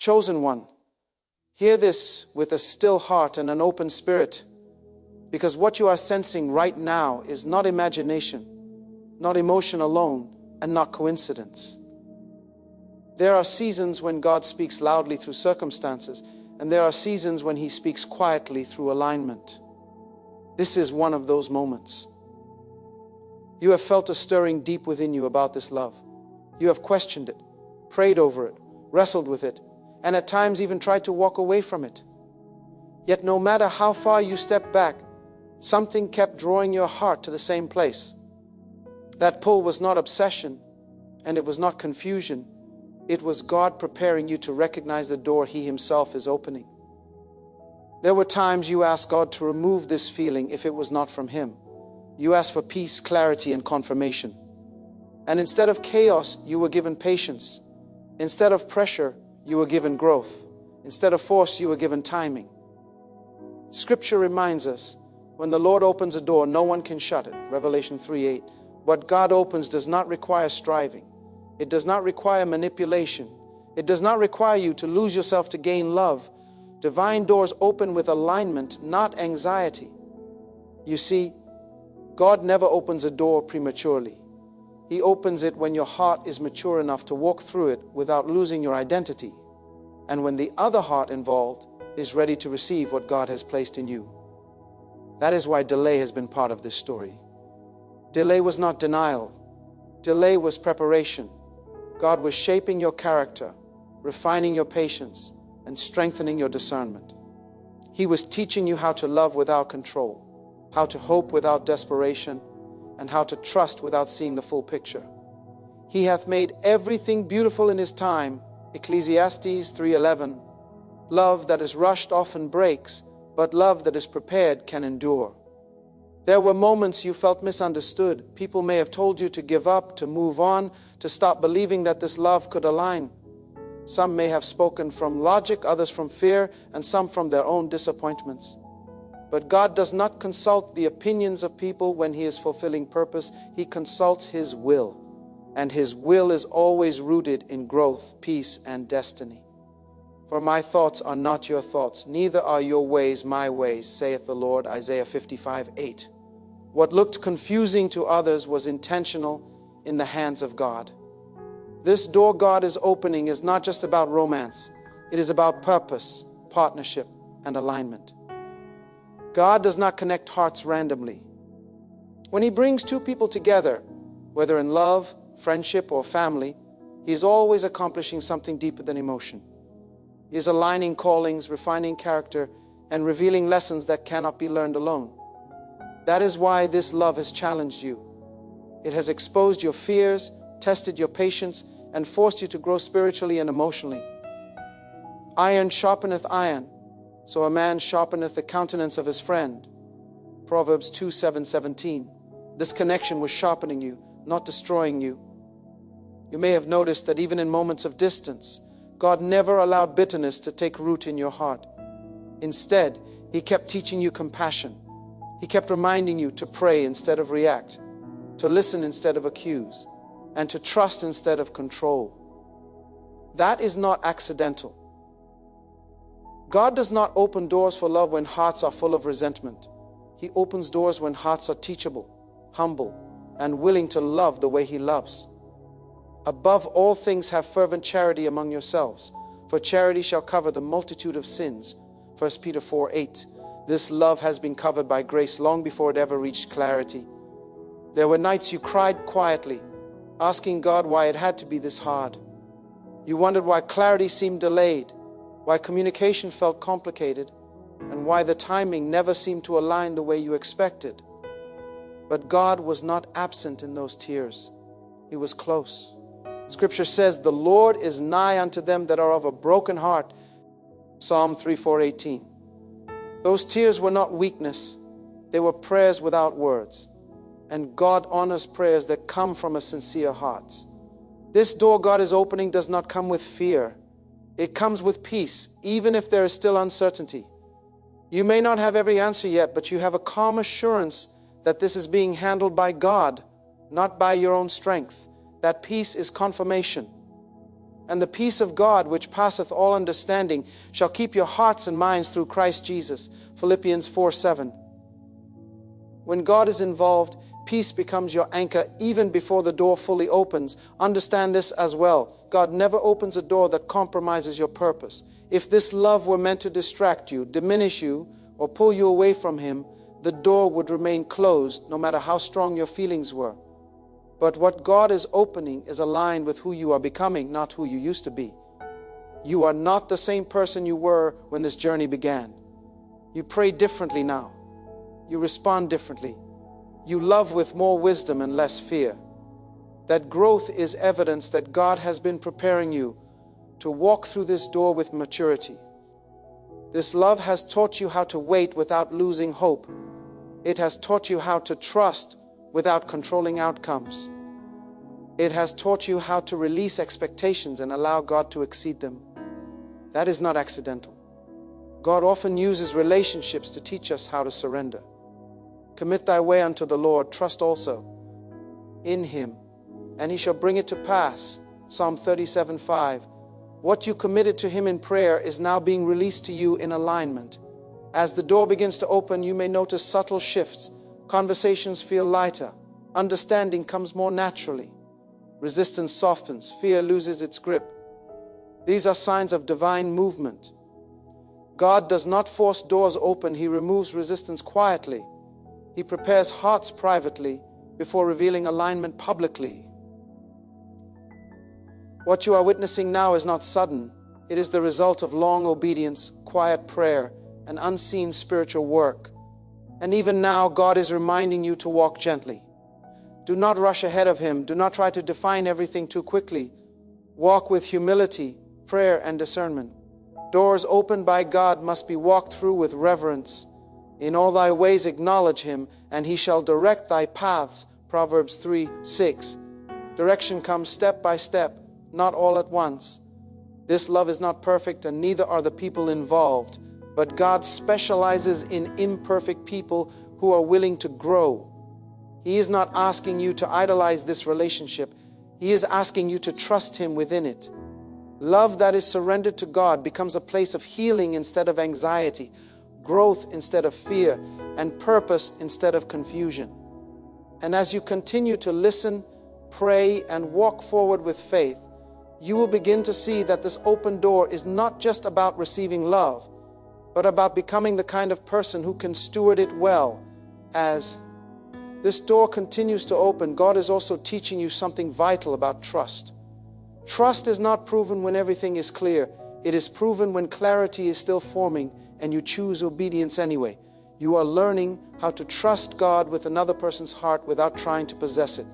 Chosen one, hear this with a still heart and an open spirit, because what you are sensing right now is not imagination, not emotion alone, and not coincidence. There are seasons when God speaks loudly through circumstances, and there are seasons when He speaks quietly through alignment. This is one of those moments. You have felt a stirring deep within you about this love. You have questioned it, prayed over it, wrestled with it, and at times even tried to walk away from it. Yet no matter how far you stepped back, something kept drawing your heart to the same place. That pull was not obsession, and it was not confusion. It was God preparing you to recognize the door He Himself is opening. There were times you asked God to remove this feeling if it was not from Him. You asked for peace, clarity, and confirmation. And instead of chaos, you were given patience. Instead of pressure, you were given growth. Instead of force, you were given timing. Scripture reminds us, when the Lord opens a door, no one can shut it. Revelation 3:8. What God opens does not require striving. It does not require manipulation. It does not require you to lose yourself to gain love. Divine doors open with alignment, not anxiety. You see, God never opens a door prematurely. He opens it when your heart is mature enough to walk through it without losing your identity, and when the other heart involved is ready to receive what God has placed in you. That is why delay has been part of this story. Delay was not denial. Delay was preparation. God was shaping your character, refining your patience, and strengthening your discernment. He was teaching you how to love without control, how to hope without desperation, and how to trust without seeing the full picture. He hath made everything beautiful in His time. Ecclesiastes 3:11. Love that is rushed often breaks, but love that is prepared can endure. There were moments you felt misunderstood. People may have told you to give up, to move on, to stop believing that this love could align. Some may have spoken from logic, others from fear, and some from their own disappointments. But God does not consult the opinions of people when He is fulfilling purpose. He consults His will, and His will is always rooted in growth, peace, and destiny. For my thoughts are not your thoughts, neither are your ways my ways, saith the Lord. Isaiah 55:8. What looked confusing to others was intentional in the hands of God. This door God is opening is not just about romance. It is about purpose, partnership, and alignment. God does not connect hearts randomly. When He brings two people together, whether in love, friendship, or family, He is always accomplishing something deeper than emotion. He is aligning callings, refining character, and revealing lessons that cannot be learned alone. That is why this love has challenged you. It has exposed your fears, tested your patience, and forced you to grow spiritually and emotionally. Iron sharpeneth iron, so a man sharpeneth the countenance of his friend. Proverbs 2:17. This connection was sharpening you, not destroying you. You may have noticed that even in moments of distance, God never allowed bitterness to take root in your heart. Instead, He kept teaching you compassion. He kept reminding you to pray instead of react, to listen instead of accuse, and to trust instead of control. That is not accidental. God does not open doors for love when hearts are full of resentment. He opens doors when hearts are teachable, humble, and willing to love the way He loves. Above all things, have fervent charity among yourselves, for charity shall cover the multitude of sins. 1 Peter 4:8. This love has been covered by grace long before it ever reached clarity. There were nights you cried quietly, asking God why it had to be this hard. You wondered why clarity seemed delayed, why communication felt complicated, and why the timing never seemed to align the way you expected. But God was not absent in those tears. He was close. Scripture says, the Lord is nigh unto them that are of a broken heart. Psalm 3:18. Those tears were not weakness. They were prayers without words. And God honors prayers that come from a sincere heart. This door God is opening does not come with fear. It comes with peace, even if there is still uncertainty. You may not have every answer yet, but you have a calm assurance that this is being handled by God, not by your own strength. That peace is confirmation. And the peace of God, which passeth all understanding, shall keep your hearts and minds through Christ Jesus. Philippians 4:7. When God is involved, peace becomes your anchor even before the door fully opens. Understand this as well. God never opens a door that compromises your purpose. If this love were meant to distract you, diminish you, or pull you away from Him, the door would remain closed no matter how strong your feelings were. But what God is opening is aligned with who you are becoming, not who you used to be. You are not the same person you were when this journey began. You pray differently now. You respond differently. You love with more wisdom and less fear. That growth is evidence that God has been preparing you to walk through this door with maturity. This love has taught you how to wait without losing hope. It has taught you how to trust without controlling outcomes. It has taught you how to release expectations and allow God to exceed them. That is not accidental. God often uses relationships to teach us how to surrender. Commit thy way unto the Lord, trust also in Him, and He shall bring it to pass. Psalm 37:5. What you committed to Him in prayer is now being released to you in alignment. As the door begins to open, you may notice subtle shifts. Conversations feel lighter. Understanding comes more naturally. Resistance softens. Fear loses its grip. These are signs of divine movement. God does not force doors open. He removes resistance quietly. He prepares hearts privately before revealing alignment publicly. What you are witnessing now is not sudden. It is the result of long obedience, quiet prayer, and unseen spiritual work. And even now, God is reminding you to walk gently. Do not rush ahead of Him. Do not try to define everything too quickly. Walk with humility, prayer, and discernment. Doors opened by God must be walked through with reverence. In all thy ways acknowledge Him, and He shall direct thy paths. Proverbs 3:6. Direction comes step by step, not all at once. This love is not perfect, and neither are the people involved. But God specializes in imperfect people who are willing to grow. He is not asking you to idolize this relationship. He is asking you to trust Him within it. Love that is surrendered to God becomes a place of healing instead of anxiety, growth instead of fear, and purpose instead of confusion. And as you continue to listen, pray, and walk forward with faith, you will begin to see that this open door is not just about receiving love, but about becoming the kind of person who can steward it well. As this door continues to open, God is also teaching you something vital about trust. Trust is not proven when everything is clear. It is proven when clarity is still forming and you choose obedience anyway. You are learning how to trust God with another person's heart without trying to possess it.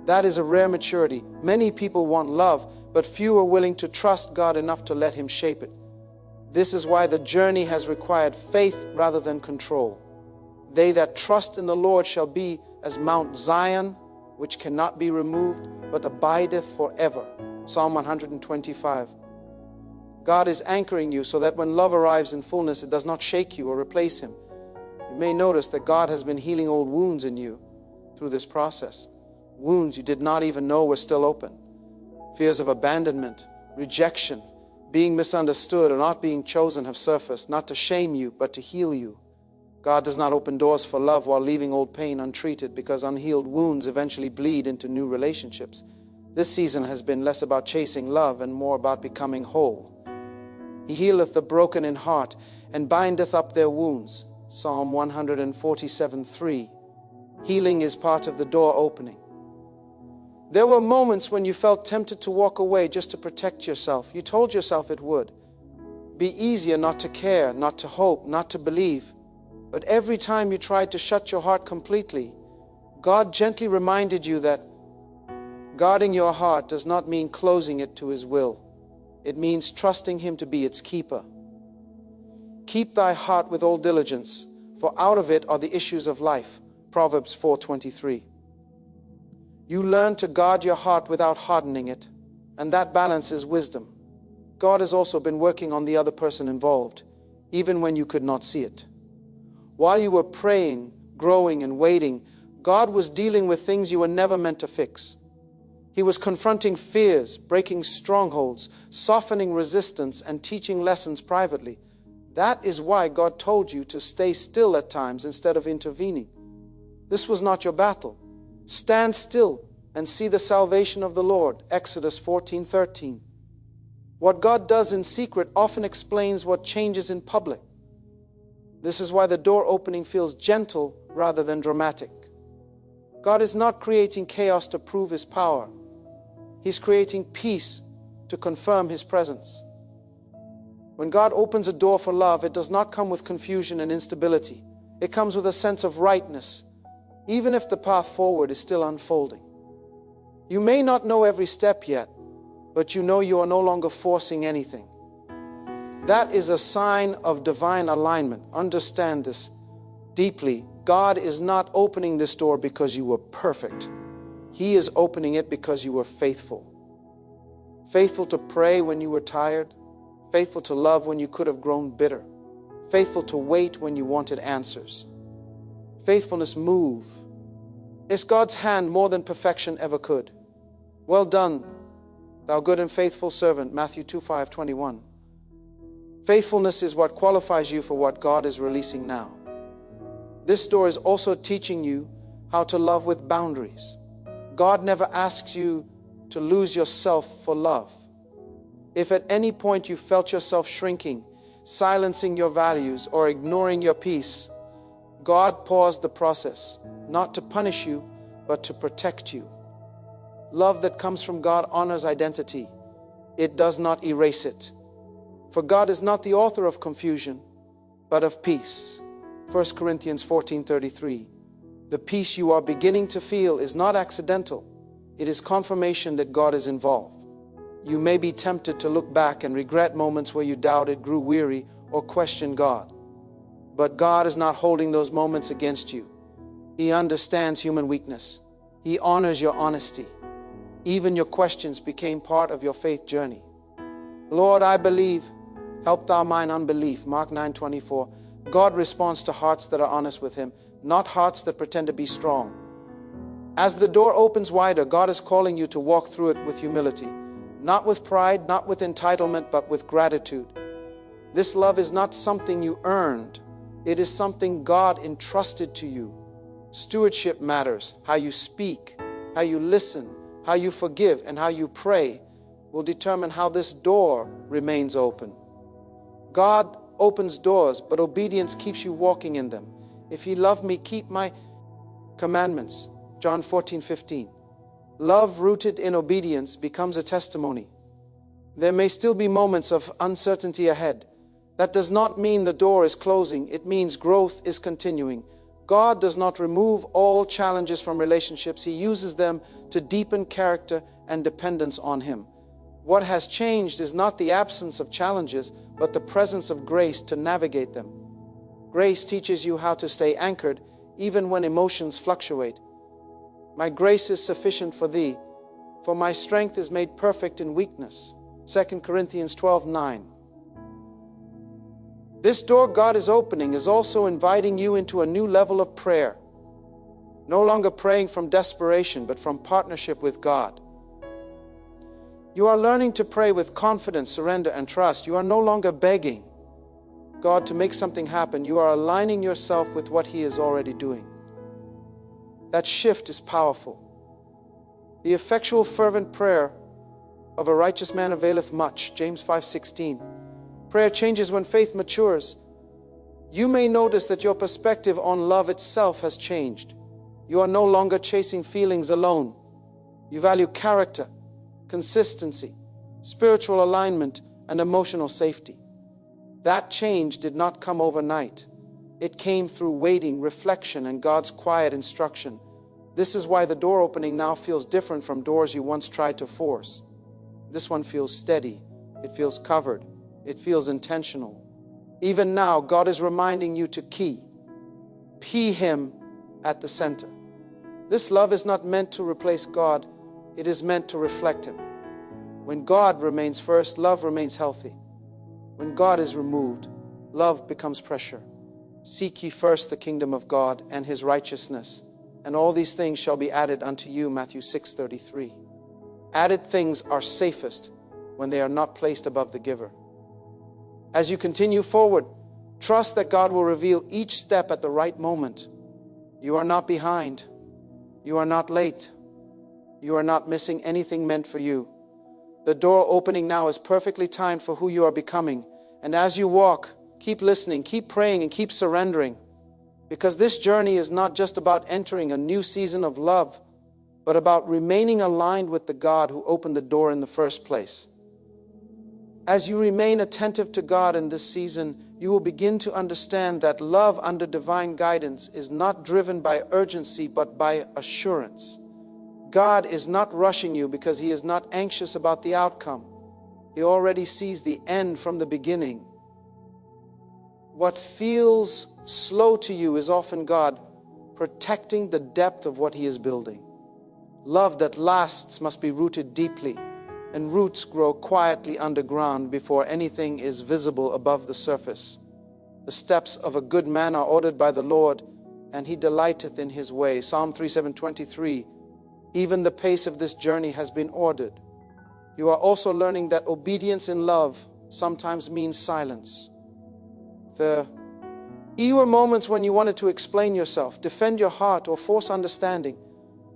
That is a rare maturity. Many people want love, but few are willing to trust God enough to let Him shape it. This is why the journey has required faith rather than control. They that trust in the Lord shall be as Mount Zion, which cannot be removed, but abideth forever. Psalm 125. God is anchoring you so that when love arrives in fullness, it does not shake you or replace Him. You may notice that God has been healing old wounds in you through this process. Wounds you did not even know were still open. Fears of abandonment, rejection, being misunderstood or not being chosen have surfaced, not to shame you, but to heal you. God does not open doors for love while leaving old pain untreated, because unhealed wounds eventually bleed into new relationships. This season has been less about chasing love and more about becoming whole. He healeth the broken in heart and bindeth up their wounds. Psalm 147:3. Healing is part of the door opening. There were moments when you felt tempted to walk away just to protect yourself. You told yourself it would be easier not to care, not to hope, not to believe. But every time you tried to shut your heart completely, God gently reminded you that guarding your heart does not mean closing it to His will. It means trusting Him to be its keeper. Keep thy heart with all diligence, for out of it are the issues of life. Proverbs 4:23. You learn to guard your heart without hardening it, and that balance is wisdom. God has also been working on the other person involved, even when you could not see it. While you were praying, growing, and waiting, God was dealing with things you were never meant to fix. He was confronting fears, breaking strongholds, softening resistance, and teaching lessons privately. That is why God told you to stay still at times instead of intervening. This was not your battle. Stand still and see the salvation of the Lord. Exodus 14:13. What God does in secret often explains what changes in public. This is why the door opening feels gentle rather than dramatic. God is not creating chaos to prove His power. He's creating peace to confirm His presence. When God opens a door for love, it does not come with confusion and instability. It comes with a sense of rightness, even if the path forward is still unfolding. You may not know every step yet, but you know you are no longer forcing anything. That is a sign of divine alignment. Understand this deeply. God is not opening this door because you were perfect. He is opening it because you were faithful. Faithful to pray when you were tired. Faithful to love when you could have grown bitter. Faithful to wait when you wanted answers. Faithfulness move. It's God's hand more than perfection ever could. Well done, thou good and faithful servant. Matthew 2:5-21. Faithfulness is what qualifies you for what God is releasing now. This door is also teaching you how to love with boundaries. God never asks you to lose yourself for love. If at any point you felt yourself shrinking, silencing your values, or ignoring your peace, God paused the process, not to punish you, but to protect you. Love that comes from God honors identity. It does not erase it. For God is not the author of confusion, but of peace. 1 Corinthians 14:33. The peace you are beginning to feel is not accidental. It is confirmation that God is involved. You may be tempted to look back and regret moments where you doubted, grew weary, or questioned God. But God is not holding those moments against you. He understands human weakness. He honors your honesty. Even your questions became part of your faith journey. Lord, I believe. Help thou mine unbelief. Mark 9:24. God responds to hearts that are honest with Him, not hearts that pretend to be strong. As the door opens wider, God is calling you to walk through it with humility. Not with pride, not with entitlement, but with gratitude. This love is not something you earned. It is something God entrusted to you. Stewardship matters. How you speak, how you listen, how you forgive, and how you pray will determine how this door remains open. God opens doors, but obedience keeps you walking in them. If ye love me, keep my commandments. John 14:15. Love rooted in obedience becomes a testimony. There may still be moments of uncertainty ahead. That does not mean the door is closing. It means growth is continuing. God does not remove all challenges from relationships. He uses them to deepen character and dependence on Him. What has changed is not the absence of challenges, but the presence of grace to navigate them. Grace teaches you how to stay anchored even when emotions fluctuate. My grace is sufficient for thee, for my strength is made perfect in weakness. 2 Corinthians 12:9. This door God is opening is also inviting you into a new level of prayer. No longer praying from desperation, but from partnership with God. You are learning to pray with confidence, surrender, and trust. You are no longer begging God to make something happen. You are aligning yourself with what He is already doing. That shift is powerful. The effectual fervent prayer of a righteous man availeth much. James 5:16. Prayer changes when faith matures. You may notice that your perspective on love itself has changed. You are no longer chasing feelings alone. You value character, consistency, spiritual alignment, and emotional safety. That change did not come overnight. It came through waiting, reflection, and God's quiet instruction. This is why the door opening now feels different from doors you once tried to force. This one feels steady. It feels covered. It feels intentional. Even now, God is reminding you to key Him at the center. This love is not meant to replace God. It is meant to reflect Him. When God remains first, love remains healthy. When God is removed, love becomes pressure. Seek ye first the kingdom of God and His righteousness, and all these things shall be added unto you. Matthew 6:33. Added things are safest when they are not placed above the giver. As you continue forward, trust that God will reveal each step at the right moment. You are not behind. You are not late. You are not missing anything meant for you. The door opening now is perfectly timed for who you are becoming. And as you walk, keep listening, keep praying, and keep surrendering. Because this journey is not just about entering a new season of love, but about remaining aligned with the God who opened the door in the first place. As you remain attentive to God in this season, you will begin to understand that love under divine guidance is not driven by urgency, but by assurance. God is not rushing you because He is not anxious about the outcome. He already sees the end from the beginning. What feels slow to you is often God protecting the depth of what He is building. Love that lasts must be rooted deeply, and roots grow quietly underground before anything is visible above the surface. The steps of a good man are ordered by the Lord, and He delighteth in His way. Psalm 3:7-23. Even the pace of this journey has been ordered. You are also learning that obedience in love sometimes means silence. There were moments when you wanted to explain yourself, defend your heart, or force understanding,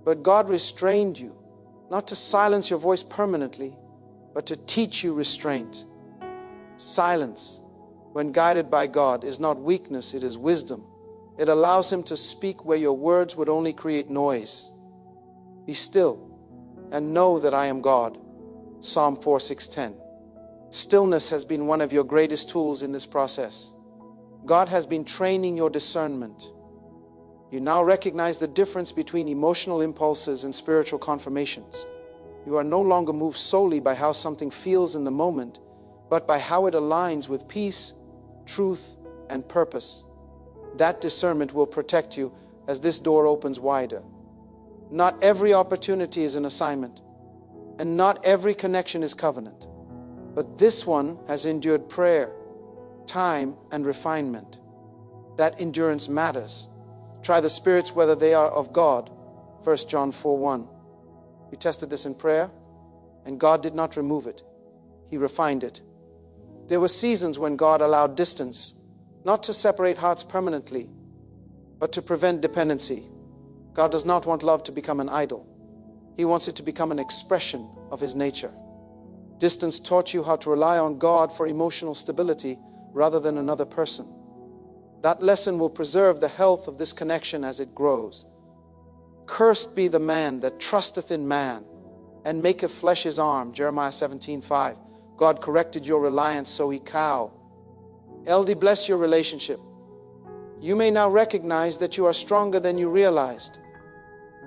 but God restrained you, not to silence your voice permanently, but to teach you restraint. Silence, when guided by God, is not weakness, it is wisdom. It allows Him to speak where your words would only create noise. Be still and know that I am God. Psalm 4:6-10. Stillness has been one of your greatest tools in this process. God has been training your discernment. You now recognize the difference between emotional impulses and spiritual confirmations. You are no longer moved solely by how something feels in the moment, but by how it aligns with peace, truth, and purpose. That discernment will protect you as this door opens wider. Not every opportunity is an assignment, and not every connection is covenant. But this one has endured prayer, time, and refinement. That endurance matters. Try the spirits whether they are of God. 1 John 4:1. We tested this in prayer, and God did not remove it. He refined it. There were seasons when God allowed distance, not to separate hearts permanently, but to prevent dependency. God does not want love to become an idol. He wants it to become an expression of His nature. Distance taught you how to rely on God for emotional stability rather than another person. That lesson will preserve the health of this connection as it grows. Cursed be the man that trusteth in man and maketh flesh his arm. Jeremiah 17:5. God corrected your reliance, so He cow. LD, bless your relationship. You may now recognize that you are stronger than you realized.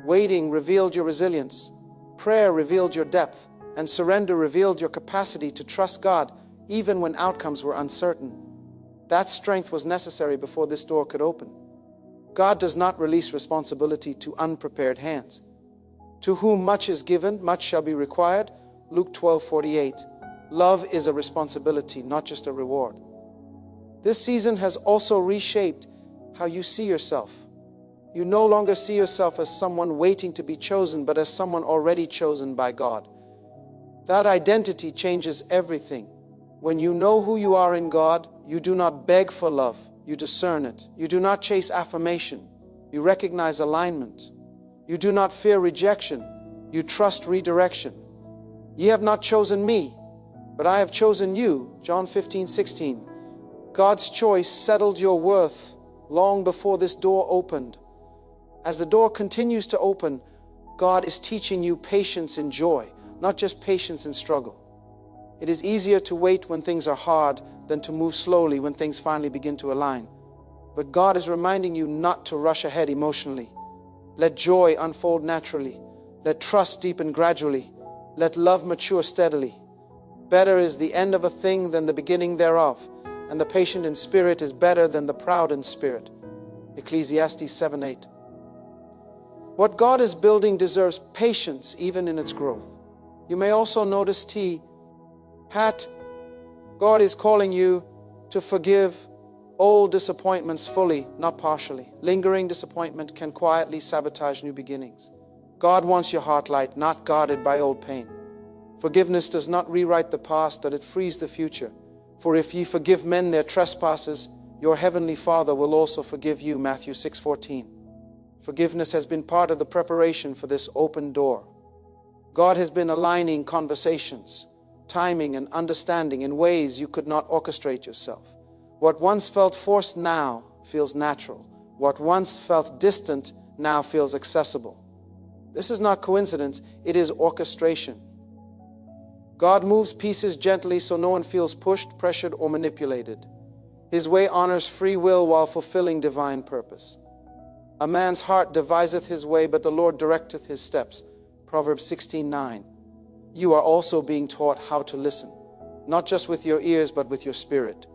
Waiting revealed your resilience. Prayer revealed your depth. And surrender revealed your capacity to trust God even when outcomes were uncertain. That strength was necessary before this door could open. God does not release responsibility to unprepared hands. To whom much is given, much shall be required. Luke 12:48. Love is a responsibility, not just a reward. This season has also reshaped how you see yourself. You no longer see yourself as someone waiting to be chosen, but as someone already chosen by God. That identity changes everything. When you know who you are in God, you do not beg for love, you discern it. You do not chase affirmation, you recognize alignment. You do not fear rejection, you trust redirection. Ye have not chosen me, but I have chosen you. John 15:16. God's choice settled your worth long before this door opened. As the door continues to open, God is teaching you patience in joy, not just patience in struggle. It is easier to wait when things are hard than to move slowly when things finally begin to align. But God is reminding you not to rush ahead emotionally. Let joy unfold naturally. Let trust deepen gradually. Let love mature steadily. Better is the end of a thing than the beginning thereof, and the patient in spirit is better than the proud in spirit. Ecclesiastes 7:8. What God is building deserves patience even in its growth. You may also notice God is calling you to forgive old disappointments fully, not partially. Lingering disappointment can quietly sabotage new beginnings. God wants your heart light, not guarded by old pain. Forgiveness does not rewrite the past, but it frees the future. For if ye forgive men their trespasses, your heavenly Father will also forgive you. Matthew 6:14. Forgiveness has been part of the preparation for this open door. God has been aligning conversations, timing and understanding in ways you could not orchestrate yourself. What once felt forced now feels natural. What once felt distant now feels accessible. This is not coincidence, it is orchestration. God moves pieces gently so no one feels pushed, pressured, or manipulated. His way honors free will while fulfilling divine purpose. A man's heart deviseth his way, but the Lord directeth his steps. Proverbs 16:9. You are also being taught how to listen, not just with your ears, but with your spirit.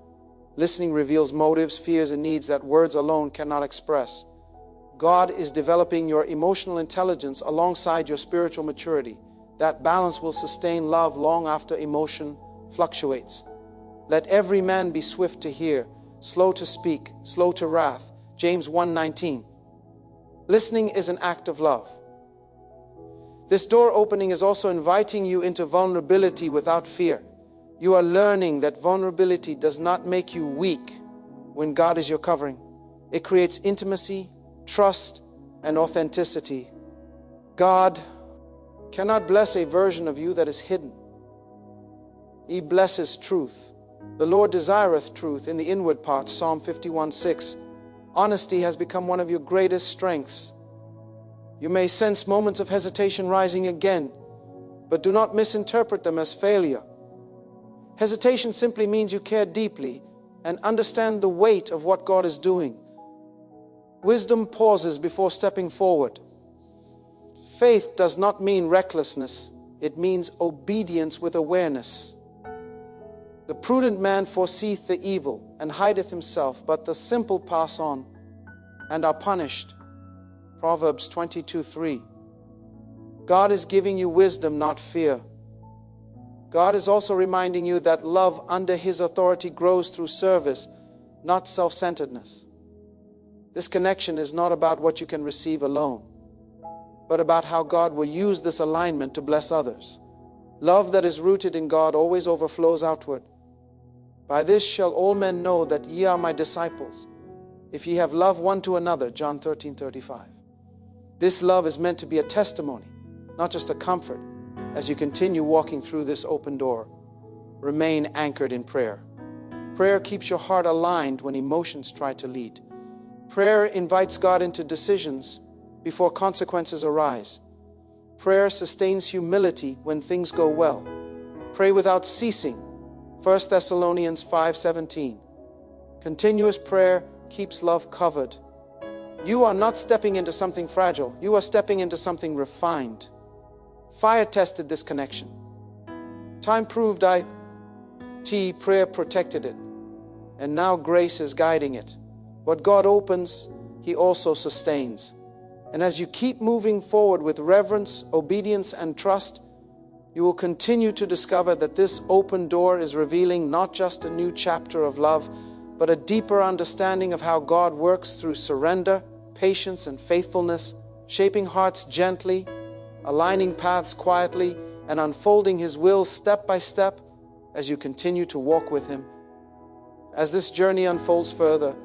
Listening reveals motives, fears, and needs that words alone cannot express. God is developing your emotional intelligence alongside your spiritual maturity. That balance will sustain love long after emotion fluctuates. Let every man be swift to hear, slow to speak, slow to wrath. James 1:19. Listening is an act of love. This door opening is also inviting you into vulnerability without fear. You are learning that vulnerability does not make you weak when God is your covering. It creates intimacy, trust, and authenticity. God cannot bless a version of you that is hidden. He blesses truth. The Lord desireth truth in the inward parts. Psalm 51:6. Honesty has become one of your greatest strengths. You may sense moments of hesitation rising again, but do not misinterpret them as failure. Hesitation simply means you care deeply and understand the weight of what God is doing. Wisdom pauses before stepping forward. Faith does not mean recklessness. It means obedience with awareness. The prudent man foreseeth the evil and hideth himself, but the simple pass on and are punished. Proverbs 22:3. God is giving you wisdom, not fear. God is also reminding you that love under His authority grows through service, not self-centeredness. This connection is not about what you can receive alone, but about how God will use this alignment to bless others. Love that is rooted in God always overflows outward. By this shall all men know that ye are my disciples, if ye have love one to another. John 13:35. This love is meant to be a testimony, not just a comfort. As you continue walking through this open door, remain anchored in prayer. Prayer keeps your heart aligned when emotions try to lead. Prayer invites God into decisions before consequences arise. Prayer sustains humility when things go well. Pray without ceasing. 1 Thessalonians 5:17. Continuous prayer keeps love covered. You are not stepping into something fragile. You are stepping into something refined. Fire tested this connection. Time proved prayer protected it. And now grace is guiding it. What God opens, He also sustains. And as you keep moving forward with reverence, obedience, and trust, you will continue to discover that this open door is revealing not just a new chapter of love, but a deeper understanding of how God works through surrender, patience, and faithfulness, shaping hearts gently, aligning paths quietly, and unfolding His will step by step as you continue to walk with Him. As this journey unfolds further,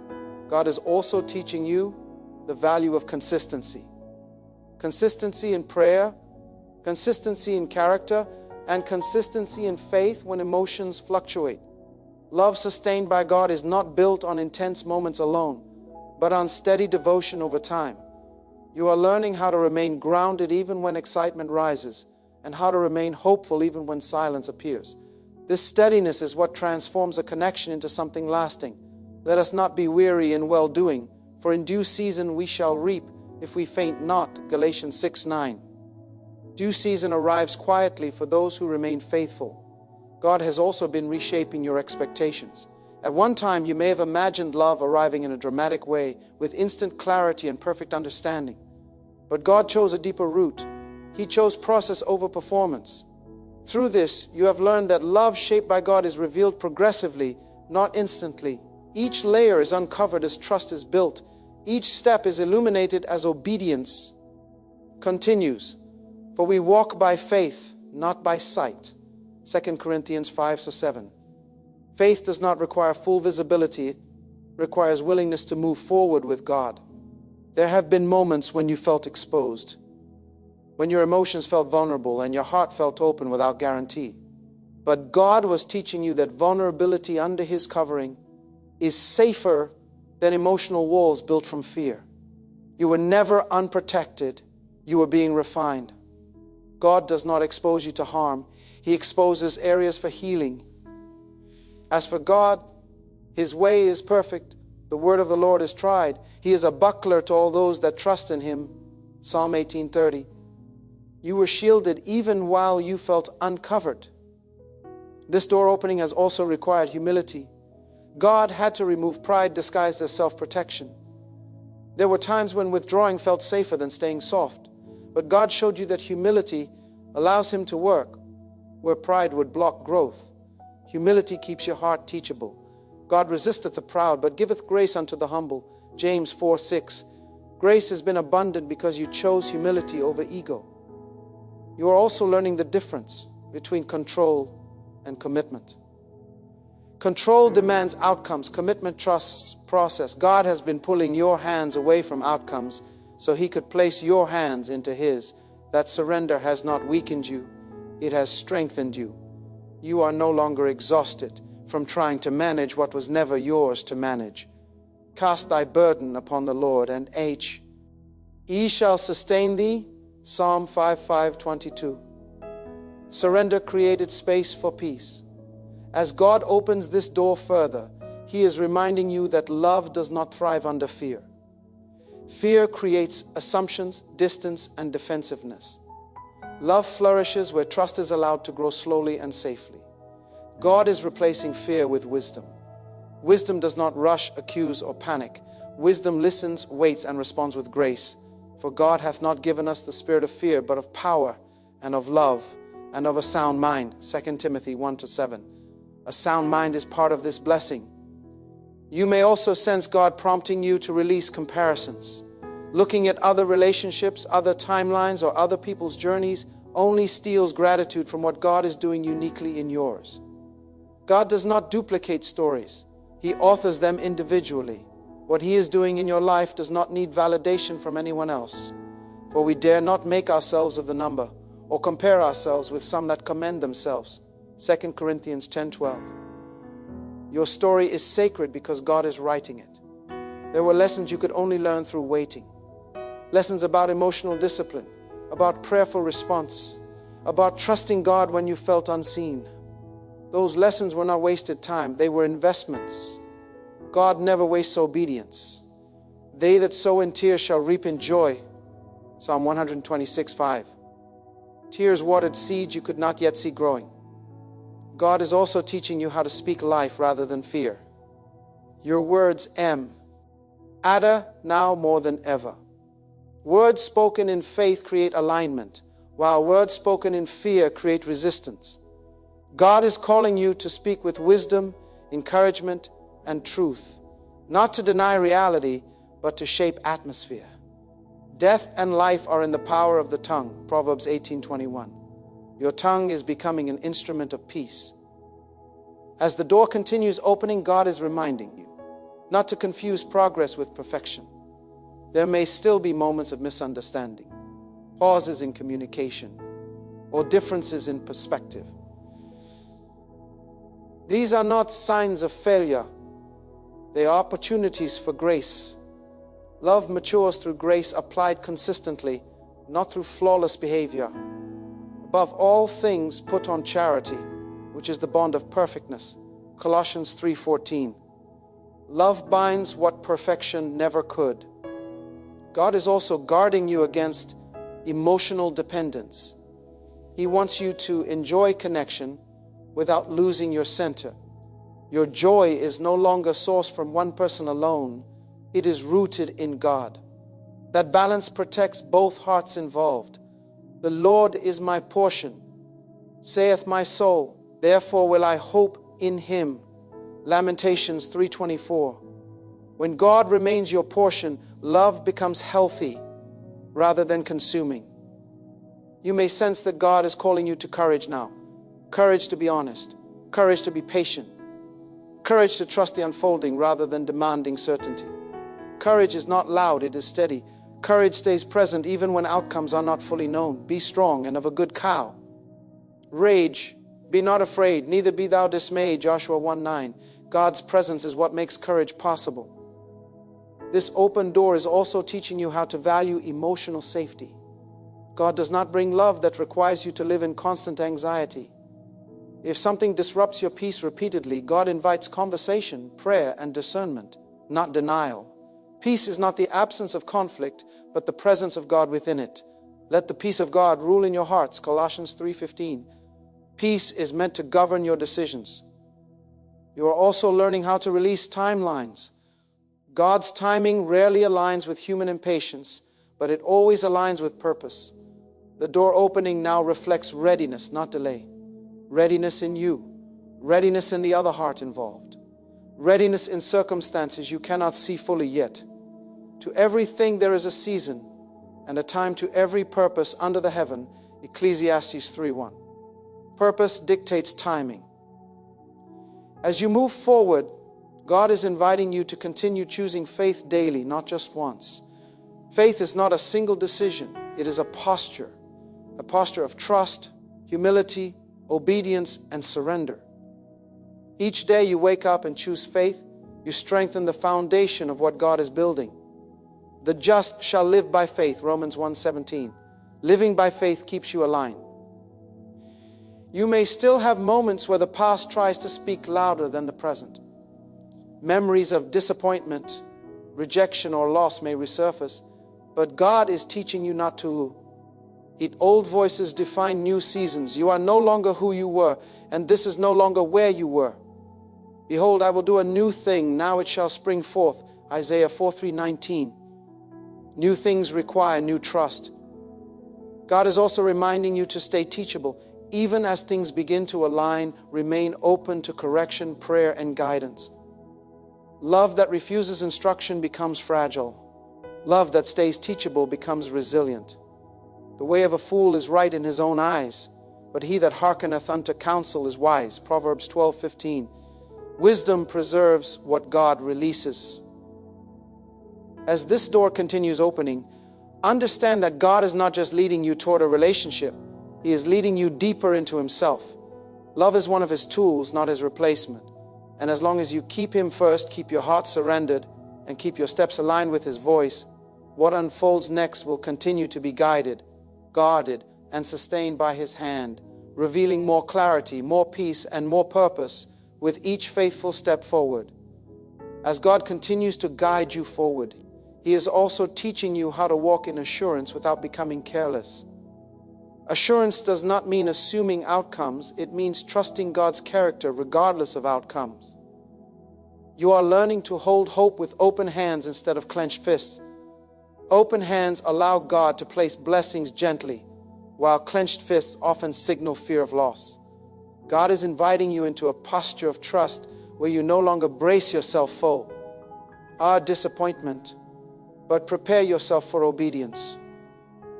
God is also teaching you the value of consistency. Consistency in prayer, consistency in character, and consistency in faith when emotions fluctuate. Love sustained by God is not built on intense moments alone, but on steady devotion over time. You are learning how to remain grounded even when excitement rises, and how to remain hopeful even when silence appears. This steadiness is what transforms a connection into something lasting. Let us not be weary in well-doing, for in due season we shall reap if we faint not. Galatians 6:9. Due season arrives quietly for those who remain faithful. God has also been reshaping your expectations. At one time, you may have imagined love arriving in a dramatic way, with instant clarity and perfect understanding. But God chose a deeper route. He chose process over performance. Through this, you have learned that love shaped by God is revealed progressively, not instantly. Each layer is uncovered as trust is built. Each step is illuminated as obedience continues. For we walk by faith, not by sight. 2 Corinthians 5:7. Faith does not require full visibility. It requires willingness to move forward with God. There have been moments when you felt exposed, when your emotions felt vulnerable and your heart felt open without guarantee. But God was teaching you that vulnerability under His covering is safer than emotional walls built from fear. You were never unprotected. You were being refined. God does not expose you to harm. He exposes areas for healing. As for God, His way is perfect. The word of the Lord is tried. He is a buckler to all those that trust in Him. Psalm 18:30. You were shielded even while you felt uncovered. This door opening has also required humility. God had to remove pride disguised as self-protection. There were times when withdrawing felt safer than staying soft. But God showed you that humility allows Him to work where pride would block growth. Humility keeps your heart teachable. God resisteth the proud, but giveth grace unto the humble. James 4:6. Grace has been abundant because you chose humility over ego. You are also learning the difference between control and commitment. Control demands outcomes. Commitment trusts process. God has been pulling your hands away from outcomes so He could place your hands into His. That surrender has not weakened you. It has strengthened you. You are no longer exhausted from trying to manage what was never yours to manage. Cast thy burden upon the Lord, and He shall sustain thee. Psalm 5:22. Surrender created space for peace. As God opens this door further, He is reminding you that love does not thrive under fear. Fear creates assumptions, distance, and defensiveness. Love flourishes where trust is allowed to grow slowly and safely. God is replacing fear with wisdom. Wisdom does not rush, accuse, or panic. Wisdom listens, waits, and responds with grace. For God hath not given us the spirit of fear, but of power and of love and of a sound mind. 2 Timothy 1-7. A sound mind is part of this blessing. You may also sense God prompting you to release comparisons. Looking at other relationships, other timelines, or other people's journeys only steals gratitude from what God is doing uniquely in yours. God does not duplicate stories. He authors them individually. What He is doing in your life does not need validation from anyone else. For we dare not make ourselves of the number or compare ourselves with some that commend themselves. 2 Corinthians 10:12. Your story is sacred because God is writing it. There were lessons you could only learn through waiting. Lessons about emotional discipline, about prayerful response, about trusting God when you felt unseen. Those lessons were not wasted time. They were investments. God never wastes obedience. They that sow in tears shall reap in joy. Psalm 126:5. Tears watered seeds you could not yet see growing. God is also teaching you how to speak life rather than fear. Your words Ada now more than ever. Words spoken in faith create alignment, while words spoken in fear create resistance. God is calling you to speak with wisdom, encouragement, and truth, not to deny reality, but to shape atmosphere. Death and life are in the power of the tongue, Proverbs 18:21. Your tongue is becoming an instrument of peace. As the door continues opening, God is reminding you not to confuse progress with perfection. There may still be moments of misunderstanding, pauses in communication, or differences in perspective. These are not signs of failure. They are opportunities for grace. Love matures through grace applied consistently, not through flawless behavior. Above all things, put on charity, which is the bond of perfectness. Colossians 3:14. Love binds what perfection never could. God is also guarding you against emotional dependence. He wants you to enjoy connection without losing your center. Your joy is no longer sourced from one person alone. It is rooted in God. That balance protects both hearts involved. The Lord is my portion, saith my soul, therefore will I hope in Him. Lamentations 3:24. When God remains your portion, love becomes healthy rather than consuming. You may sense that God is calling you to courage now. Courage to be honest. Courage to be patient. Courage to trust the unfolding rather than demanding certainty. Courage is not loud, it is steady. Courage stays present even when outcomes are not fully known. Be strong and of a good cow. Rage, be not afraid, neither be thou dismayed, Joshua 1:9. God's presence is what makes courage possible. This open door is also teaching you how to value emotional safety. God does not bring love that requires you to live in constant anxiety. If something disrupts your peace repeatedly, God invites conversation, prayer, and discernment, not denial. Peace is not the absence of conflict, but the presence of God within it. Let the peace of God rule in your hearts, Colossians 3:15. Peace is meant to govern your decisions. You are also learning how to release timelines. God's timing rarely aligns with human impatience, but it always aligns with purpose. The door opening now reflects readiness, not delay. Readiness in you, readiness in the other heart involved, readiness in circumstances you cannot see fully yet. To everything there is a season, and a time to every purpose under the heaven, Ecclesiastes 3:1. Purpose dictates timing. As you move forward, God is inviting you to continue choosing faith daily, not just once. Faith is not a single decision, it is a posture of trust, humility, obedience, and surrender. Each day you wake up and choose faith, you strengthen the foundation of what God is building. The just shall live by faith, Romans 1:17. Living by faith keeps you aligned. You may still have moments where the past tries to speak louder than the present. Memories of disappointment, rejection, or loss may resurface, but God is teaching you not to. Old voices define new seasons. You are no longer who you were, and this is no longer where you were. Behold, I will do a new thing. Now it shall spring forth. Isaiah 4:19. New things require new trust. God is also reminding you to stay teachable. Even as things begin to align, remain open to correction, prayer, and guidance. Love that refuses instruction becomes fragile. Love that stays teachable becomes resilient. The way of a fool is right in his own eyes, but he that hearkeneth unto counsel is wise. Proverbs 12:15. Wisdom preserves what God releases. As this door continues opening, understand that God is not just leading you toward a relationship, He is leading you deeper into Himself. Love is one of His tools, not His replacement. And as long as you keep Him first, keep your heart surrendered, and keep your steps aligned with His voice, what unfolds next will continue to be guided, guarded, and sustained by His hand, revealing more clarity, more peace, and more purpose with each faithful step forward. As God continues to guide you forward, He is also teaching you how to walk in assurance without becoming careless. Assurance does not mean assuming outcomes. It means trusting God's character regardless of outcomes. You are learning to hold hope with open hands instead of clenched fists. Open hands allow God to place blessings gently, while clenched fists often signal fear of loss. God is inviting you into a posture of trust where you no longer brace yourself for disappointment, but prepare yourself for obedience.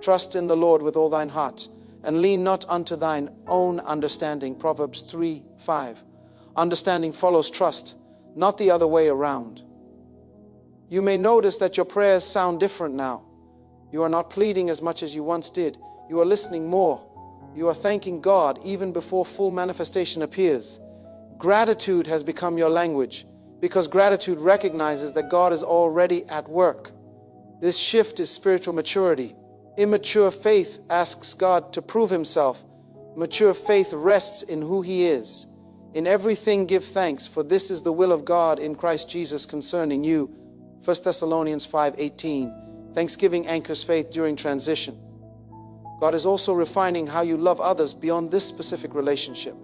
Trust in the Lord with all thine heart, and lean not unto thine own understanding. Proverbs 3:5. Understanding follows trust, not the other way around. You may notice that your prayers sound different now. You are not pleading as much as you once did. You are listening more. You are thanking God even before full manifestation appears. Gratitude has become your language, because gratitude recognizes that God is already at work. This shift is spiritual maturity. Immature faith asks God to prove Himself. Mature faith rests in who He is. In everything give thanks, for this is the will of God in Christ Jesus concerning you. 1 Thessalonians 5:18. Thanksgiving anchors faith during transition. God is also refining how you love others beyond this specific relationship.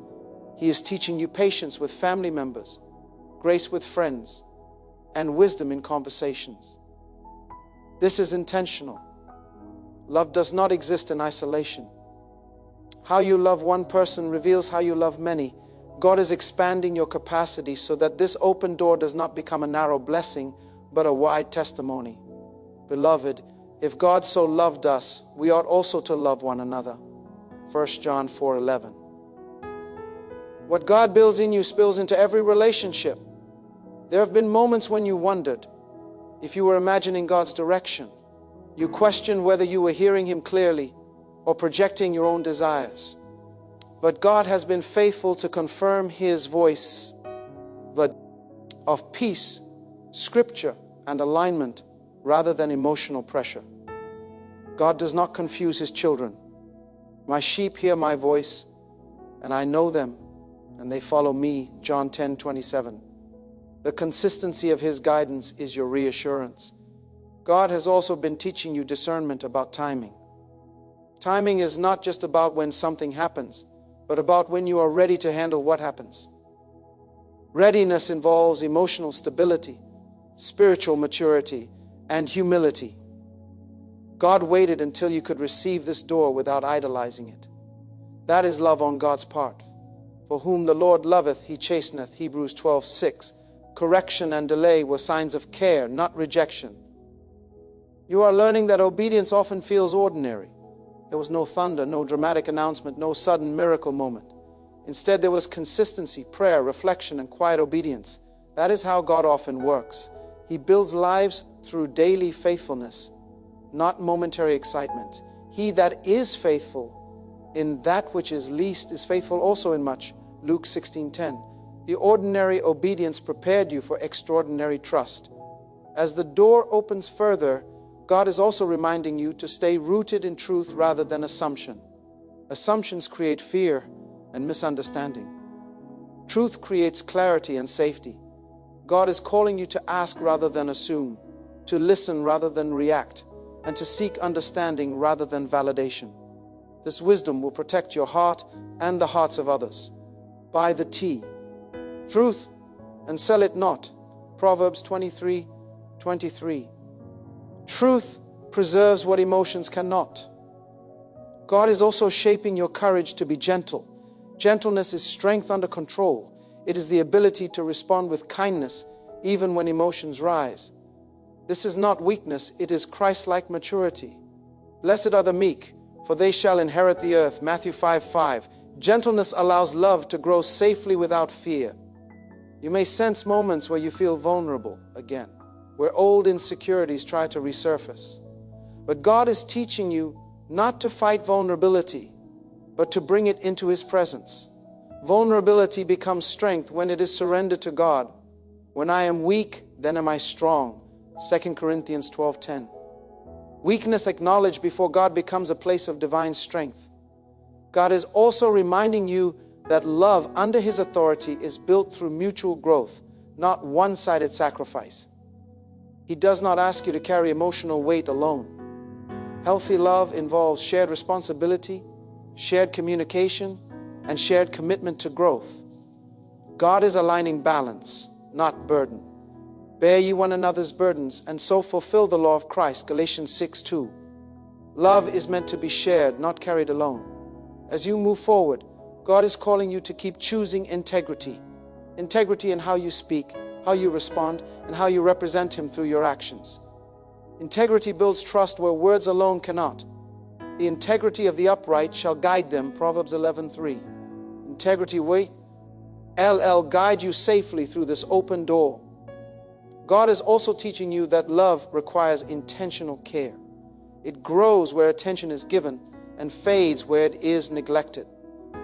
He is teaching you patience with family members, grace with friends, and wisdom in conversations. This is intentional. Love does not exist in isolation. How you love one person reveals how you love many. God is expanding your capacity so that this open door does not become a narrow blessing, but a wide testimony. Beloved, if God so loved us, we ought also to love one another. 1 John 4:11. What God builds in you spills into every relationship. There have been moments when you wondered if you were imagining God's direction. You questioned whether you were hearing Him clearly or projecting your own desires. But God has been faithful to confirm His voice of peace, scripture, and alignment rather than emotional pressure. God does not confuse His children. My sheep hear my voice, and I know them, and they follow me. John 10:27. The consistency of His guidance is your reassurance. God has also been teaching you discernment about timing. Timing is not just about when something happens, but about when you are ready to handle what happens. Readiness involves emotional stability, spiritual maturity, and humility. God waited until you could receive this door without idolizing it. That is love on God's part. For whom the Lord loveth, He chasteneth. Hebrews 12:6. Correction and delay were signs of care, not rejection. You are learning that obedience often feels ordinary. There was no thunder, no dramatic announcement, no sudden miracle moment. Instead, there was consistency, prayer, reflection, and quiet obedience. That is how God often works. He builds lives through daily faithfulness, not momentary excitement. He that is faithful in that which is least is faithful also in much. Luke 16:10. The ordinary obedience prepared you for extraordinary trust. As the door opens further, God is also reminding you to stay rooted in truth rather than assumption. Assumptions create fear and misunderstanding. Truth creates clarity and safety. God is calling you to ask rather than assume, to listen rather than react, and to seek understanding rather than validation. This wisdom will protect your heart and the hearts of others. Buy the tea, truth, and sell it not. Proverbs 23:23. Truth preserves what emotions cannot. God is also shaping your courage to be gentle. Gentleness is strength under control. It is the ability to respond with kindness even when emotions rise. This is not weakness, it is Christ-like maturity. Blessed are the meek, for they shall inherit the earth. Matthew 5:5. Gentleness allows love to grow safely without fear. You may sense moments where you feel vulnerable again, where old insecurities try to resurface. But God is teaching you not to fight vulnerability, but to bring it into His presence. Vulnerability becomes strength when it is surrendered to God. When I am weak, then am I strong. 2 Corinthians 12:10. Weakness acknowledged before God becomes a place of divine strength. God is also reminding you that love under His authority is built through mutual growth, not one-sided sacrifice. He does not ask you to carry emotional weight alone. Healthy love involves shared responsibility, shared communication, and shared commitment to growth. God is aligning balance, not burden. Bear ye one another's burdens, and so fulfill the law of Christ. Galatians 6:2. Love is meant to be shared, not carried alone. As you move forward, God is calling you to keep choosing integrity. Integrity in how you speak, how you respond, and how you represent Him through your actions. Integrity builds trust where words alone cannot. The integrity of the upright shall guide them. Proverbs 11:3. Integrity will guide you safely through this open door. God is also teaching you that love requires intentional care. It grows where attention is given and fades where it is neglected.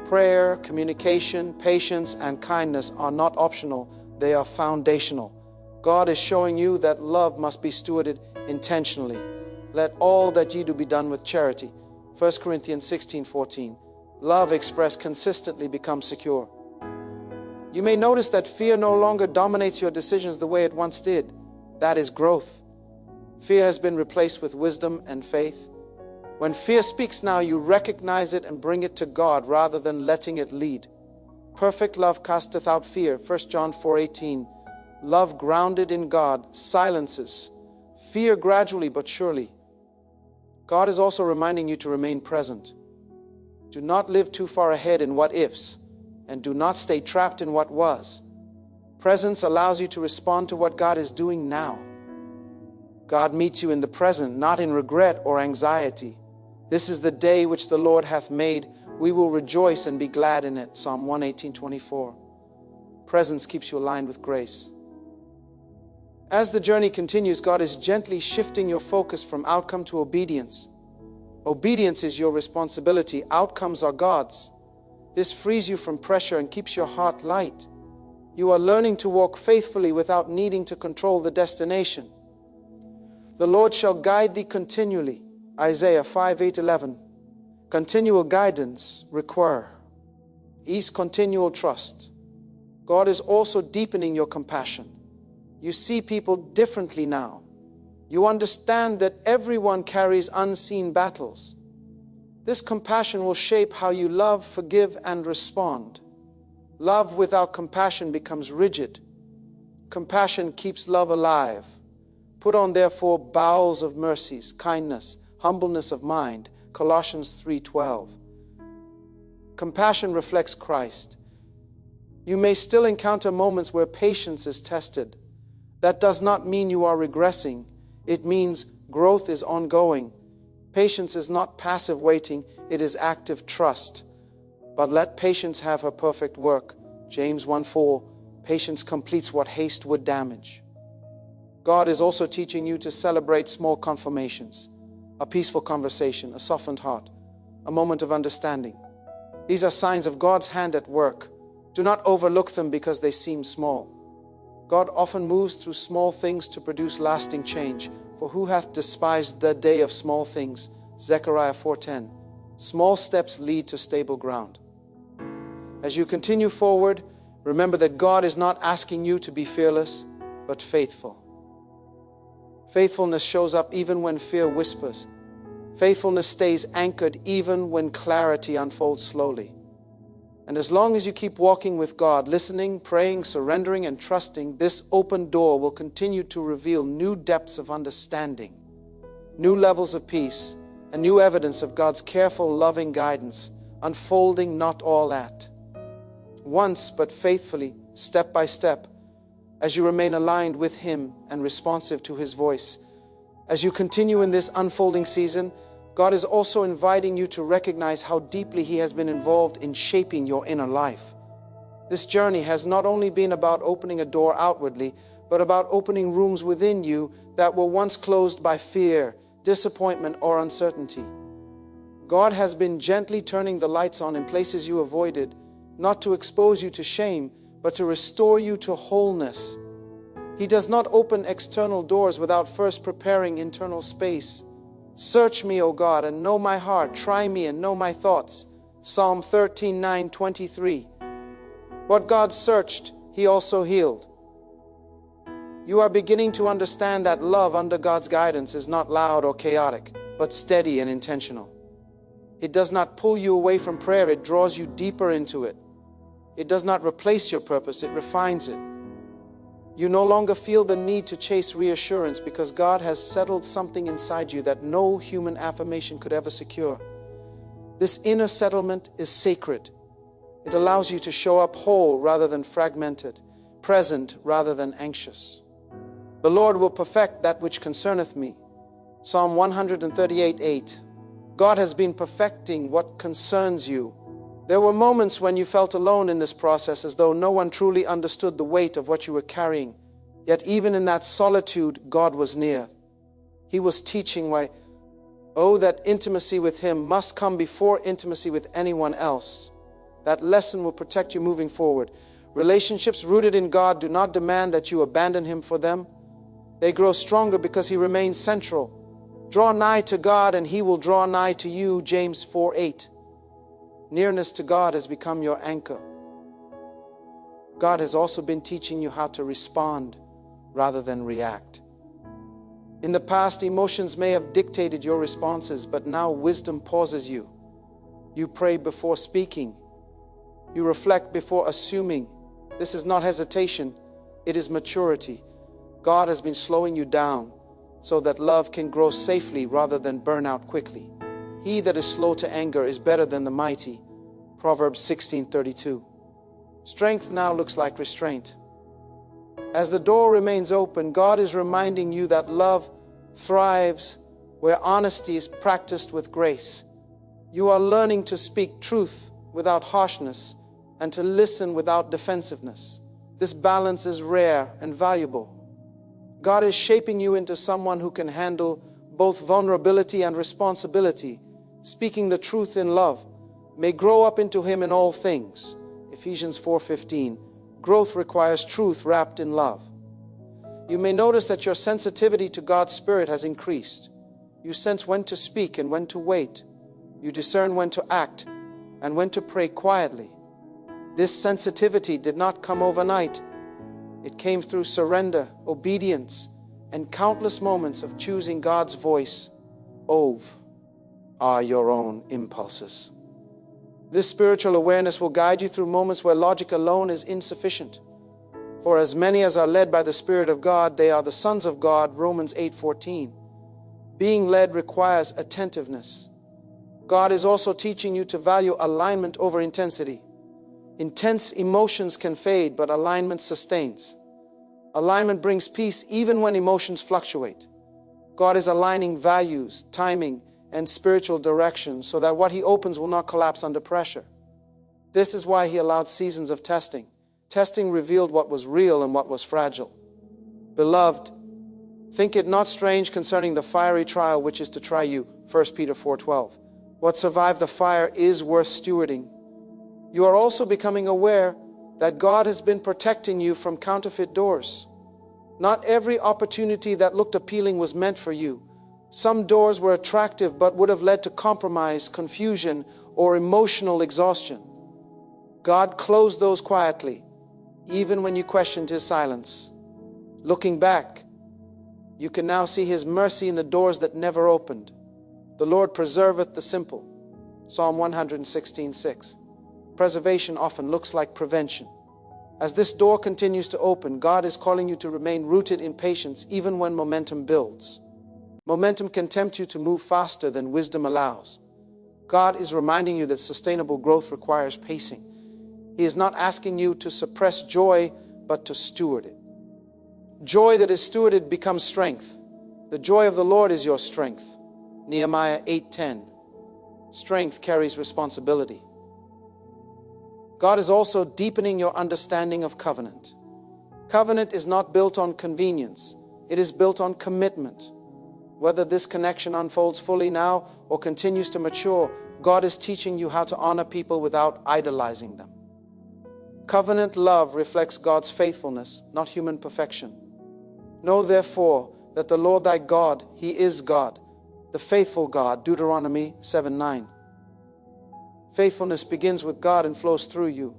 Prayer, communication, patience, and kindness are not optional. They are foundational. God is showing you that love must be stewarded intentionally. Let all that ye do be done with charity. 1 Corinthians 16:14. Love expressed consistently becomes secure. You may notice that fear no longer dominates your decisions the way it once did. That is growth. Fear has been replaced with wisdom and faith. When fear speaks now, you recognize it and bring it to God rather than letting it lead. Perfect love casteth out fear. 1 John 4:18. Love grounded in God silences fear gradually but surely. God is also reminding you to remain present. Do not live too far ahead in what ifs, and do not stay trapped in what was. Presence allows you to respond to what God is doing now. God meets you in the present, not in regret or anxiety. This is the day which the Lord hath made. We will rejoice and be glad in it. Psalm 118:24. Presence keeps you aligned with grace. As the journey continues, God is gently shifting your focus from outcome to obedience. Obedience is your responsibility. Outcomes are God's. This frees you from pressure and keeps your heart light. You are learning to walk faithfully without needing to control the destination. The Lord shall guide thee continually. Isaiah 5:8-11. Continual guidance requires continual trust. God is also deepening your compassion. You see people differently now. You understand that everyone carries unseen battles. This compassion will shape how you love, forgive, and respond. Love without compassion becomes rigid. Compassion keeps love alive. Put on, therefore, bowels of mercies, kindness, humbleness of mind. Colossians 3:12. Compassion reflects Christ. You may still encounter moments where patience is tested. That does not mean you are regressing. It means growth is ongoing. Patience is not passive waiting, it is active trust. But let patience have her perfect work. James 1:4. Patience completes what haste would damage. God is also teaching you to celebrate small confirmations. A peaceful conversation, a softened heart, a moment of understanding. These are signs of God's hand at work. Do not overlook them because they seem small. God often moves through small things to produce lasting change. For who hath despised the day of small things? Zechariah 4:10. Small steps lead to stable ground. As you continue forward, remember that God is not asking you to be fearless, but faithful. Faithfulness shows up even when fear whispers. Faithfulness stays anchored even when clarity unfolds slowly. And as long as you keep walking with God, listening, praying, surrendering, and trusting, this open door will continue to reveal new depths of understanding, new levels of peace, and new evidence of God's careful, loving guidance, unfolding not all at once, but faithfully, step by step, as you remain aligned with Him and responsive to His voice. As you continue in this unfolding season, God is also inviting you to recognize how deeply He has been involved in shaping your inner life. This journey has not only been about opening a door outwardly, but about opening rooms within you that were once closed by fear, disappointment, or uncertainty. God has been gently turning the lights on in places you avoided, not to expose you to shame, but to restore you to wholeness. He does not open external doors without first preparing internal space. Search me, O God, and know my heart. Try me and know my thoughts. Psalm 13:9-23. What God searched, He also healed. You are beginning to understand that love under God's guidance is not loud or chaotic, but steady and intentional. It does not pull you away from prayer, it draws you deeper into it. It does not replace your purpose, it refines it. You no longer feel the need to chase reassurance because God has settled something inside you that no human affirmation could ever secure. This inner settlement is sacred. It allows you to show up whole rather than fragmented, present rather than anxious. The Lord will perfect that which concerneth me. Psalm 138:8. God has been perfecting what concerns you. There were moments when you felt alone in this process, as though no one truly understood the weight of what you were carrying. Yet even in that solitude, God was near. He was teaching why, that intimacy with Him must come before intimacy with anyone else. That lesson will protect you moving forward. Relationships rooted in God do not demand that you abandon Him for them. They grow stronger because He remains central. Draw nigh to God and He will draw nigh to you, James 4:8. Nearness to God has become your anchor. God has also been teaching you how to respond rather than react. In the past, emotions may have dictated your responses, but now wisdom pauses you. You pray before speaking. You reflect before assuming. This is not hesitation, it is maturity. God has been slowing you down so that love can grow safely rather than burn out quickly. He that is slow to anger is better than the mighty. Proverbs 16:32. Strength now looks like restraint. As the door remains open, God is reminding you that love thrives where honesty is practiced with grace. You are learning to speak truth without harshness and to listen without defensiveness. This balance is rare and valuable. God is shaping you into someone who can handle both vulnerability and responsibility, speaking the truth in love. May grow up into Him in all things. Ephesians 4:15. Growth requires truth wrapped in love. You may notice that your sensitivity to God's Spirit has increased. You sense when to speak and when to wait. You discern when to act and when to pray quietly. This sensitivity did not come overnight. It came through surrender, obedience, and countless moments of choosing God's voice over your own impulses. This spiritual awareness will guide you through moments where logic alone is insufficient. For as many as are led by the Spirit of God, they are the sons of God, Romans 8:14. Being led requires attentiveness. God is also teaching you to value alignment over intensity. Intense emotions can fade, but alignment sustains. Alignment brings peace even when emotions fluctuate. God is aligning values, timing, and spiritual direction so that what He opens will not collapse under pressure. This is why He allowed seasons of testing. Testing revealed what was real and what was fragile. Beloved, think it not strange concerning the fiery trial which is to try you, 1 Peter 4:12. What survived the fire is worth stewarding. You are also becoming aware that God has been protecting you from counterfeit doors. Not every opportunity that looked appealing was meant for you. Some doors were attractive but would have led to compromise, confusion, or emotional exhaustion. God closed those quietly, even when you questioned His silence. Looking back, you can now see His mercy in the doors that never opened. The Lord preserveth the simple. Psalm 116:6. Preservation often looks like prevention. As this door continues to open, God is calling you to remain rooted in patience even when momentum builds. Momentum can tempt you to move faster than wisdom allows. God is reminding you that sustainable growth requires pacing. He is not asking you to suppress joy, but to steward it. Joy that is stewarded becomes strength. The joy of the Lord is your strength. Nehemiah 8:10. Strength carries responsibility. God is also deepening your understanding of covenant. Covenant is not built on convenience. It is built on commitment. Whether this connection unfolds fully now or continues to mature, God is teaching you how to honor people without idolizing them. Covenant love reflects God's faithfulness, not human perfection. Know therefore that the Lord thy God, He is God, the faithful God, Deuteronomy 7:9. Faithfulness begins with God and flows through you.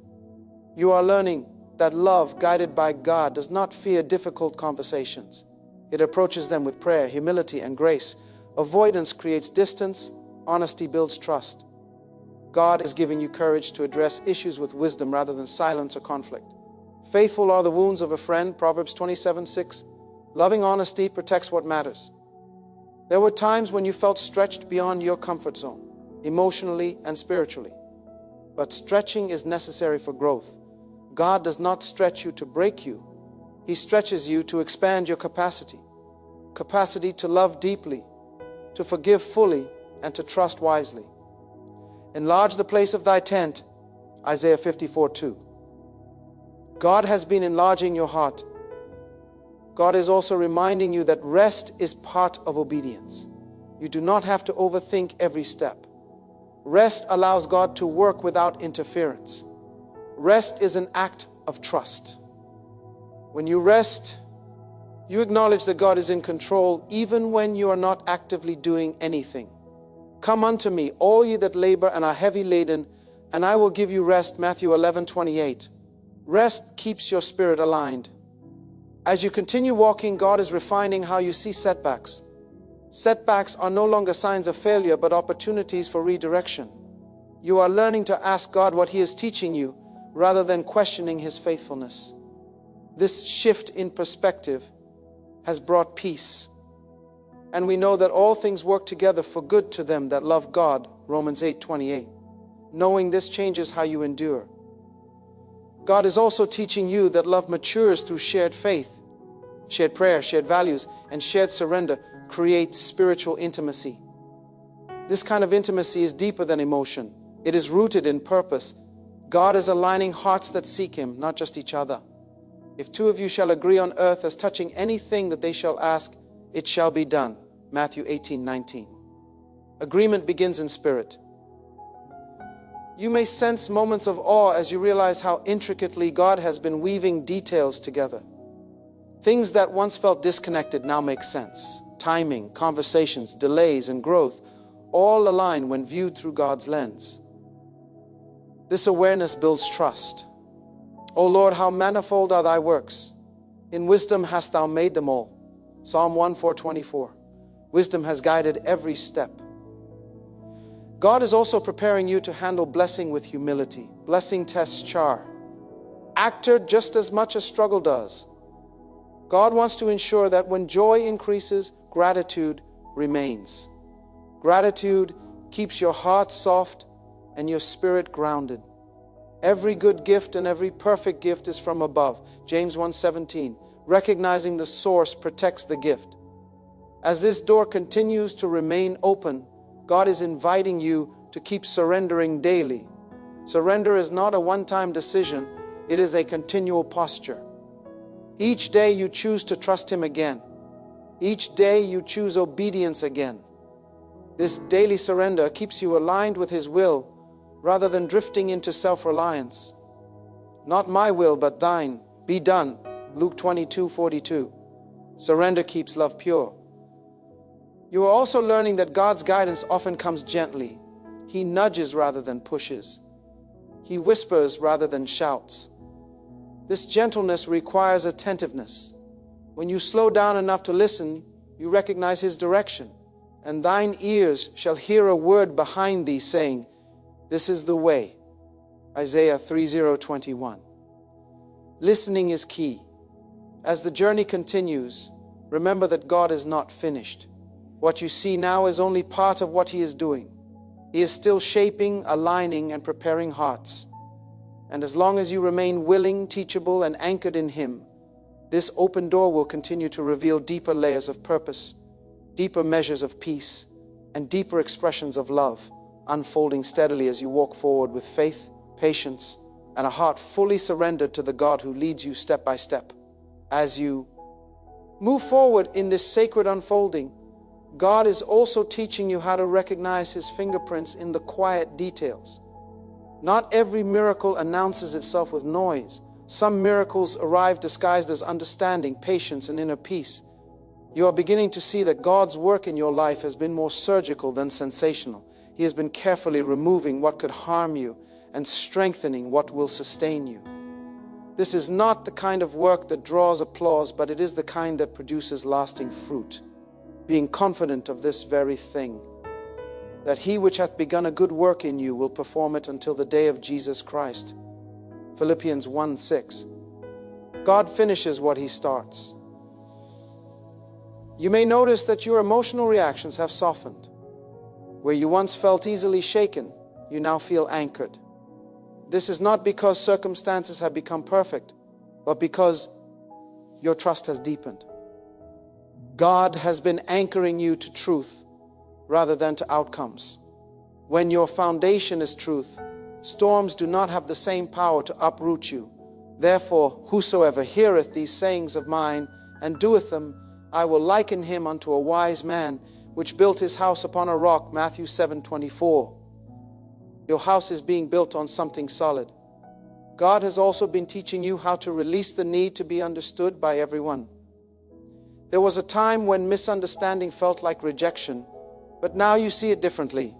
You are learning that love guided by God does not fear difficult conversations. It approaches them with prayer, humility, and grace. Avoidance creates distance. Honesty builds trust. God is giving you courage to address issues with wisdom rather than silence or conflict. Faithful are the wounds of a friend, Proverbs 27:6. Loving honesty protects what matters. There were times when you felt stretched beyond your comfort zone, emotionally and spiritually. But stretching is necessary for growth. God does not stretch you to break you. He stretches you to expand your capacity. Capacity to love deeply, to forgive fully, and to trust wisely. Enlarge the place of thy tent, Isaiah 54:2. God has been enlarging your heart. God is also reminding you that rest is part of obedience. You do not have to overthink every step. Rest allows God to work without interference. Rest is an act of trust. When you rest, you acknowledge that God is in control even when you are not actively doing anything. Come unto me, all ye that labor and are heavy laden, and I will give you rest, Matthew 11:28. Rest keeps your spirit aligned. As you continue walking, God is refining how you see setbacks. Setbacks are no longer signs of failure, but opportunities for redirection. You are learning to ask God what He is teaching you, rather than questioning His faithfulness. This shift in perspective has brought peace. And we know that all things work together for good to them that love God, Romans 8:28. Knowing this changes how you endure. God is also teaching you that love matures through shared faith, shared prayer, shared values, and shared surrender creates spiritual intimacy. This kind of intimacy is deeper than emotion. It is rooted in purpose. God is aligning hearts that seek Him, not just each other. If two of you shall agree on earth as touching anything that they shall ask, it shall be done. Matthew 18:19. Agreement begins in spirit. You may sense moments of awe as you realize how intricately God has been weaving details together. Things that once felt disconnected now make sense. Timing, conversations, delays, and growth all align when viewed through God's lens. This awareness builds trust. O Lord, how manifold are thy works. In wisdom hast thou made them all. Psalm 1:4-24. Wisdom has guided every step. God is also preparing you to handle blessing with humility. Blessing tests character just as much as struggle does. God wants to ensure that when joy increases, gratitude remains. Gratitude keeps your heart soft and your spirit grounded. Every good gift and every perfect gift is from above. James 1:17. Recognizing the source protects the gift. As this door continues to remain open, God is inviting you to keep surrendering daily. Surrender is not a one-time decision, it is a continual posture. Each day you choose to trust Him again. Each day you choose obedience again. This daily surrender keeps you aligned with His will rather than drifting into self-reliance. Not my will, but thine be done. Luke 22:42. Surrender keeps love pure. You are also learning that God's guidance often comes gently. He nudges rather than pushes. He whispers rather than shouts. This gentleness requires attentiveness. When you slow down enough to listen, you recognize His direction. And thine ears shall hear a word behind thee saying, this is the way. Isaiah 3:21. Listening is key. As the journey continues, remember that God is not finished. What you see now is only part of what He is doing. He is still shaping, aligning, and preparing hearts. And as long as you remain willing, teachable, and anchored in Him, this open door will continue to reveal deeper layers of purpose, deeper measures of peace, and deeper expressions of love, unfolding steadily as you walk forward with faith, patience, and a heart fully surrendered to the God who leads you step by step. As you move forward in this sacred unfolding, God is also teaching you how to recognize His fingerprints in the quiet details. Not every miracle announces itself with noise. Some miracles arrive disguised as understanding, patience, and inner peace. You are beginning to see that God's work in your life has been more surgical than sensational. He has been carefully removing what could harm you and strengthening what will sustain you. This is not the kind of work that draws applause, but it is the kind that produces lasting fruit. Being confident of this very thing, that He which hath begun a good work in you will perform it until the day of Jesus Christ. Philippians 1:6. God finishes what He starts. You may notice that your emotional reactions have softened. Where you once felt easily shaken, you now feel anchored. This is not because circumstances have become perfect, but because your trust has deepened. God has been anchoring you to truth rather than to outcomes. When your foundation is truth, storms do not have the same power to uproot you. Therefore, whosoever heareth these sayings of mine and doeth them, I will liken him unto a wise man, which built his house upon a rock. Matthew 7:24. Your house is being built on something solid. God has also been teaching you how to release the need to be understood by everyone. There was a time when misunderstanding felt like rejection, but now you see it differently.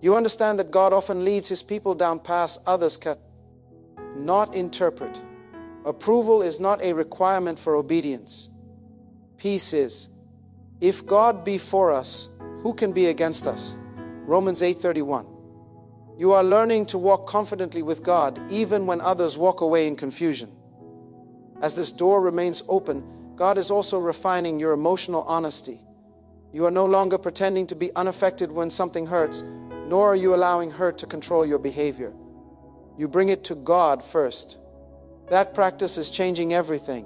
You understand that God often leads His people down paths others cannot interpret. Approval is not a requirement for obedience. Peace is. If God be for us, who can be against us? Romans 8:31. You are learning to walk confidently with God even when others walk away in confusion. As this door remains open, God is also refining your emotional honesty. You are no longer pretending to be unaffected when something hurts, nor are you allowing hurt to control your behavior. You bring it to God first. That practice is changing everything.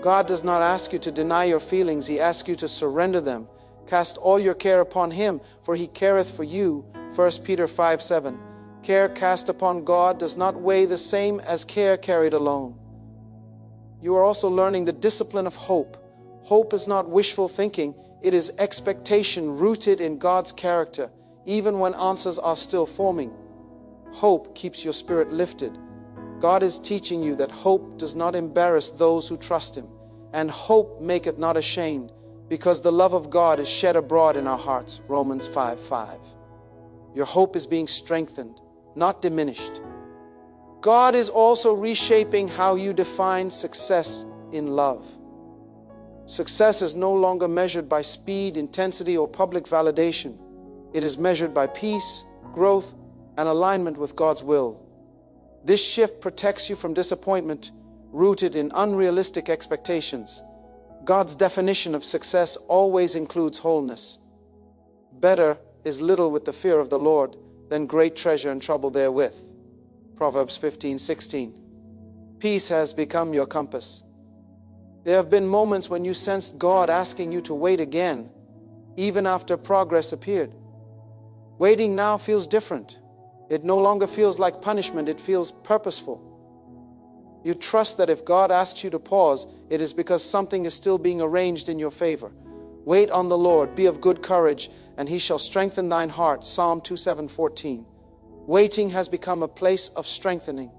God does not ask you to deny your feelings. He asks you to surrender them, Cast all your care upon him, for he careth for you. 1 Peter 5:7. Care cast upon God does not weigh the same as care carried alone. You are also learning the discipline of hope. Hope is not wishful thinking. It is expectation rooted in God's character, even when answers are still forming. Hope keeps your spirit lifted. God is teaching you that hope does not embarrass those who trust him, and hope maketh not ashamed, because the love of God is shed abroad in our hearts. Romans 5:5. Your hope is being strengthened, not diminished. God is also reshaping how you define success in love. Success is no longer measured by speed, intensity, or public validation. It is measured by peace, growth, and alignment with God's will. This shift protects you from disappointment rooted in unrealistic expectations. God's definition of success always includes wholeness. Better is little with the fear of the Lord than great treasure and trouble therewith. Proverbs 15:16. Peace has become your compass. There have been moments when you sensed God asking you to wait again, even after progress appeared. Waiting now feels different. It no longer feels like punishment, it feels purposeful. You trust that if God asks you to pause, it is because something is still being arranged in your favor. Wait on the Lord, be of good courage, and he shall strengthen thine heart. Psalm 27:14. Waiting has become a place of strengthening.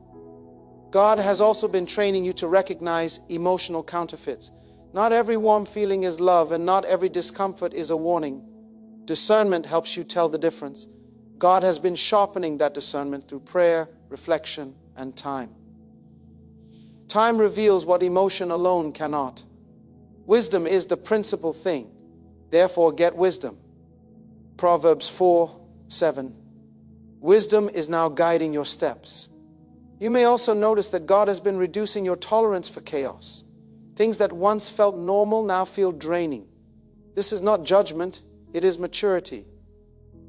God has also been training you to recognize emotional counterfeits. Not every warm feeling is love, and not every discomfort is a warning. Discernment helps you tell the difference. God has been sharpening that discernment through prayer, reflection, and time. Time reveals what emotion alone cannot. Wisdom is the principal thing. Therefore, get wisdom. Proverbs 4:7. Wisdom is now guiding your steps. You may also notice that God has been reducing your tolerance for chaos. Things that once felt normal now feel draining. This is not judgment, it is maturity.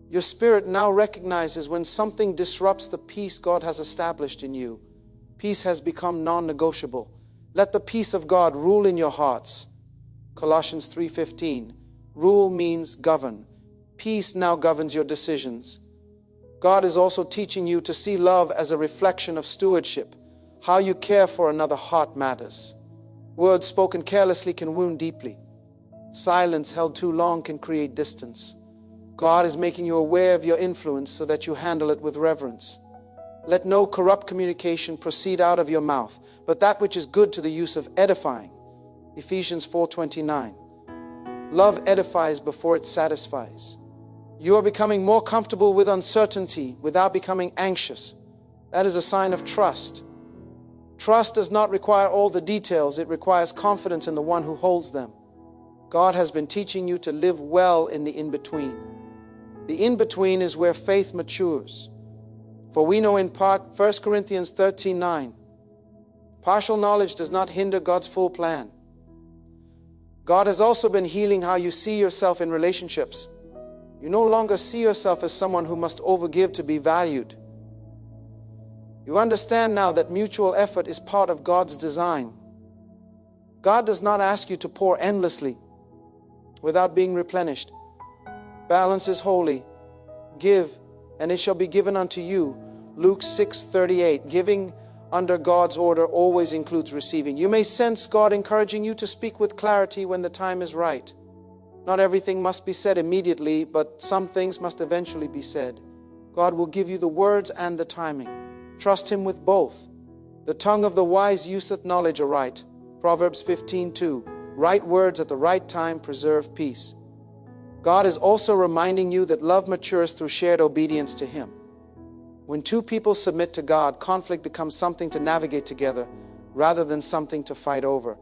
Your spirit now recognizes when something disrupts the peace God has established in you. Peace has become non-negotiable. Let the peace of God rule in your hearts. Colossians 3:15. Rule means govern. Peace now governs your decisions. God is also teaching you to see love as a reflection of stewardship. How you care for another heart matters. Words spoken carelessly can wound deeply. Silence held too long can create distance. God is making you aware of your influence so that you handle it with reverence. Let no corrupt communication proceed out of your mouth, but that which is good to the use of edifying. Ephesians 4:29. Love edifies before it satisfies. You are becoming more comfortable with uncertainty without becoming anxious. That is a sign of trust. Trust does not require all the details. It requires confidence in the one who holds them. God has been teaching you to live well in the in-between. The in-between is where faith matures. For we know in part, 1 Corinthians 13:9, partial knowledge does not hinder God's full plan. God has also been healing how you see yourself in relationships. You no longer see yourself as someone who must overgive to be valued. You understand now that mutual effort is part of God's design. God does not ask you to pour endlessly without being replenished. Balance is holy. Give, and it shall be given unto you. Luke 6:38. Giving under God's order always includes receiving. You may sense God encouraging you to speak with clarity when the time is right. Not everything must be said immediately, but some things must eventually be said. God will give you the words and the timing. Trust him with both. The tongue of the wise useth knowledge aright. Proverbs 15:2. Right words at the right time preserve peace. God is also reminding you that love matures through shared obedience to him. When two people submit to God, conflict becomes something to navigate together rather than something to fight over.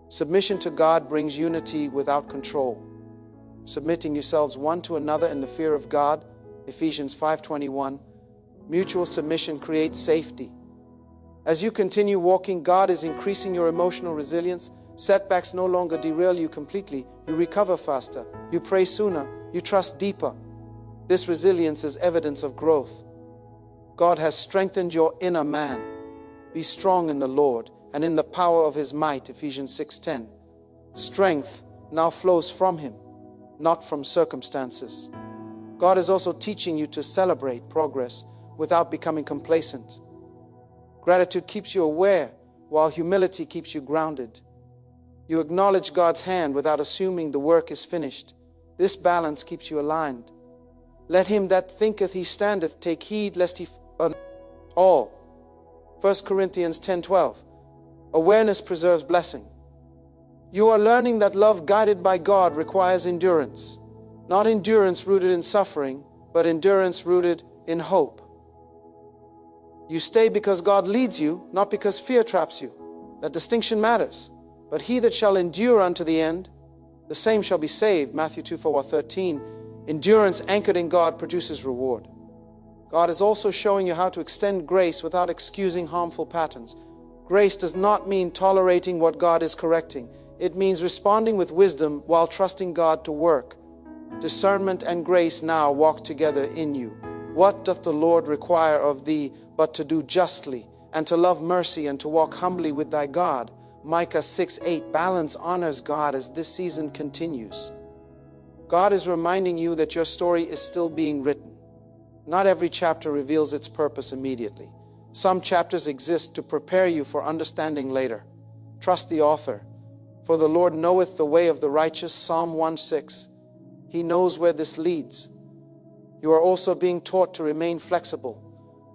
Submission to God brings unity without control. Submitting yourselves one to another in the fear of God, Ephesians 5:21. Mutual submission creates safety. As you continue walking, God is increasing your emotional resilience. Setbacks no longer derail you completely. You recover faster. You pray sooner. You trust deeper. This resilience is evidence of growth. God has strengthened your inner man. Be strong in the Lord and in the power of his might, Ephesians 6:10. Strength now flows from him. not from circumstances. God is also teaching you to celebrate progress without becoming complacent. Gratitude keeps you aware, while humility keeps you grounded. You acknowledge God's hand without assuming the work is finished. This balance keeps you aligned. Let him that thinketh he standeth take heed lest he all. 1 Corinthians 10:12. Awareness preserves blessing. You are learning that love guided by God requires endurance. Not endurance rooted in suffering, but endurance rooted in hope. You stay because God leads you, not because fear traps you. That distinction matters. But he that shall endure unto the end, the same shall be saved. Matthew 2:13. Endurance anchored in God produces reward. God is also showing you how to extend grace without excusing harmful patterns. Grace does not mean tolerating what God is correcting. It means responding with wisdom while trusting God to work. Discernment and grace now walk together in you. What doth the Lord require of thee but to do justly, and to love mercy, and to walk humbly with thy God? Micah 6:8. Balance honors God as this season continues. God is reminding you that your story is still being written. Not every chapter reveals its purpose immediately. Some chapters exist to prepare you for understanding later. Trust the author. For the Lord knoweth the way of the righteous. Psalm 1:6. He knows where this leads. You are also being taught to remain flexible.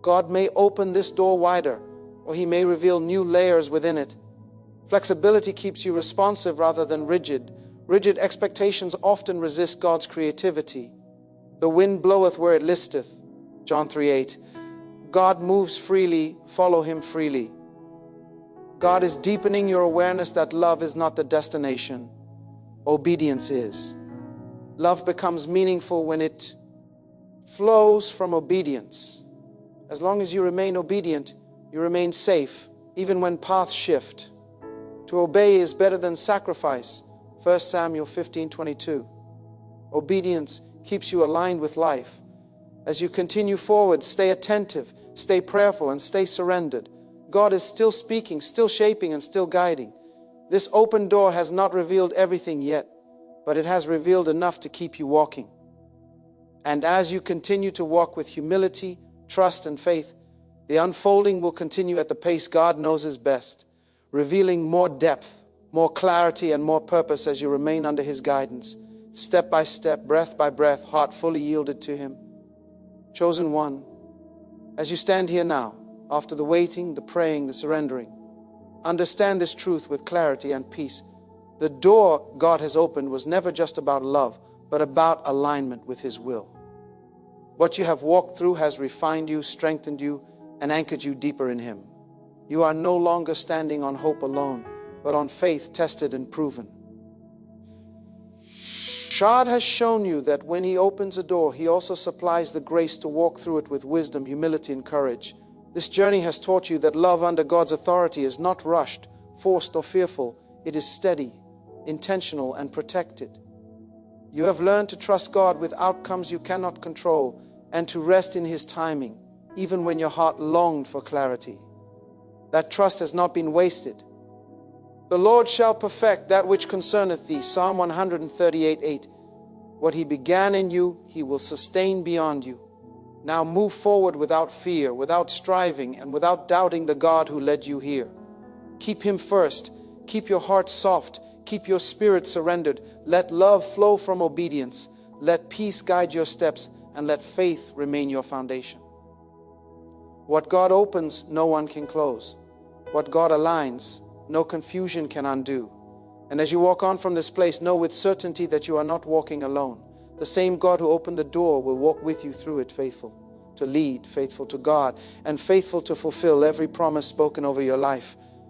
God may open this door wider, or he may reveal new layers within it. Flexibility keeps you responsive rather than rigid. Rigid expectations often resist God's creativity. The wind bloweth where it listeth. John 3:8. God moves freely, follow him freely. God is deepening your awareness that love is not the destination. Obedience is. Love becomes meaningful when it flows from obedience. As long as you remain obedient, you remain safe, even when paths shift. To obey is better than sacrifice. 1 Samuel 15:22. Obedience keeps you aligned with life. As you continue forward, stay attentive, stay prayerful, and stay surrendered. God is still speaking, still shaping, and still guiding. This open door has not revealed everything yet, but it has revealed enough to keep you walking. And as you continue to walk with humility, trust, and faith, the unfolding will continue at the pace God knows is best, revealing more depth, more clarity, and more purpose as you remain under his guidance, step by step, breath by breath, heart fully yielded to him. Chosen one, as you stand here now, after the waiting, the praying, the surrendering, understand this truth with clarity and peace. The door God has opened was never just about love, but about alignment with his will. What you have walked through has refined you, strengthened you, and anchored you deeper in him. You are no longer standing on hope alone, but on faith tested and proven. God has shown you that when he opens a door, he also supplies the grace to walk through it with wisdom, humility, and courage. This journey has taught you that love under God's authority is not rushed, forced, or fearful. It is steady, intentional, and protected. You have learned to trust God with outcomes you cannot control and to rest in his timing, even when your heart longed for clarity. That trust has not been wasted. The Lord shall perfect that which concerneth thee. Psalm 138:8. What he began in you, he will sustain beyond you. Now move forward without fear, without striving, and without doubting the God who led you here. Keep him first. Keep your heart soft. Keep your spirit surrendered. Let love flow from obedience. Let peace guide your steps, and let faith remain your foundation. What God opens, no one can close. What God aligns, no confusion can undo. And as you walk on from this place, know with certainty that you are not walking alone. The same God who opened the door will walk with you through it, faithful to lead, faithful to God, and faithful to fulfill every promise spoken over your life.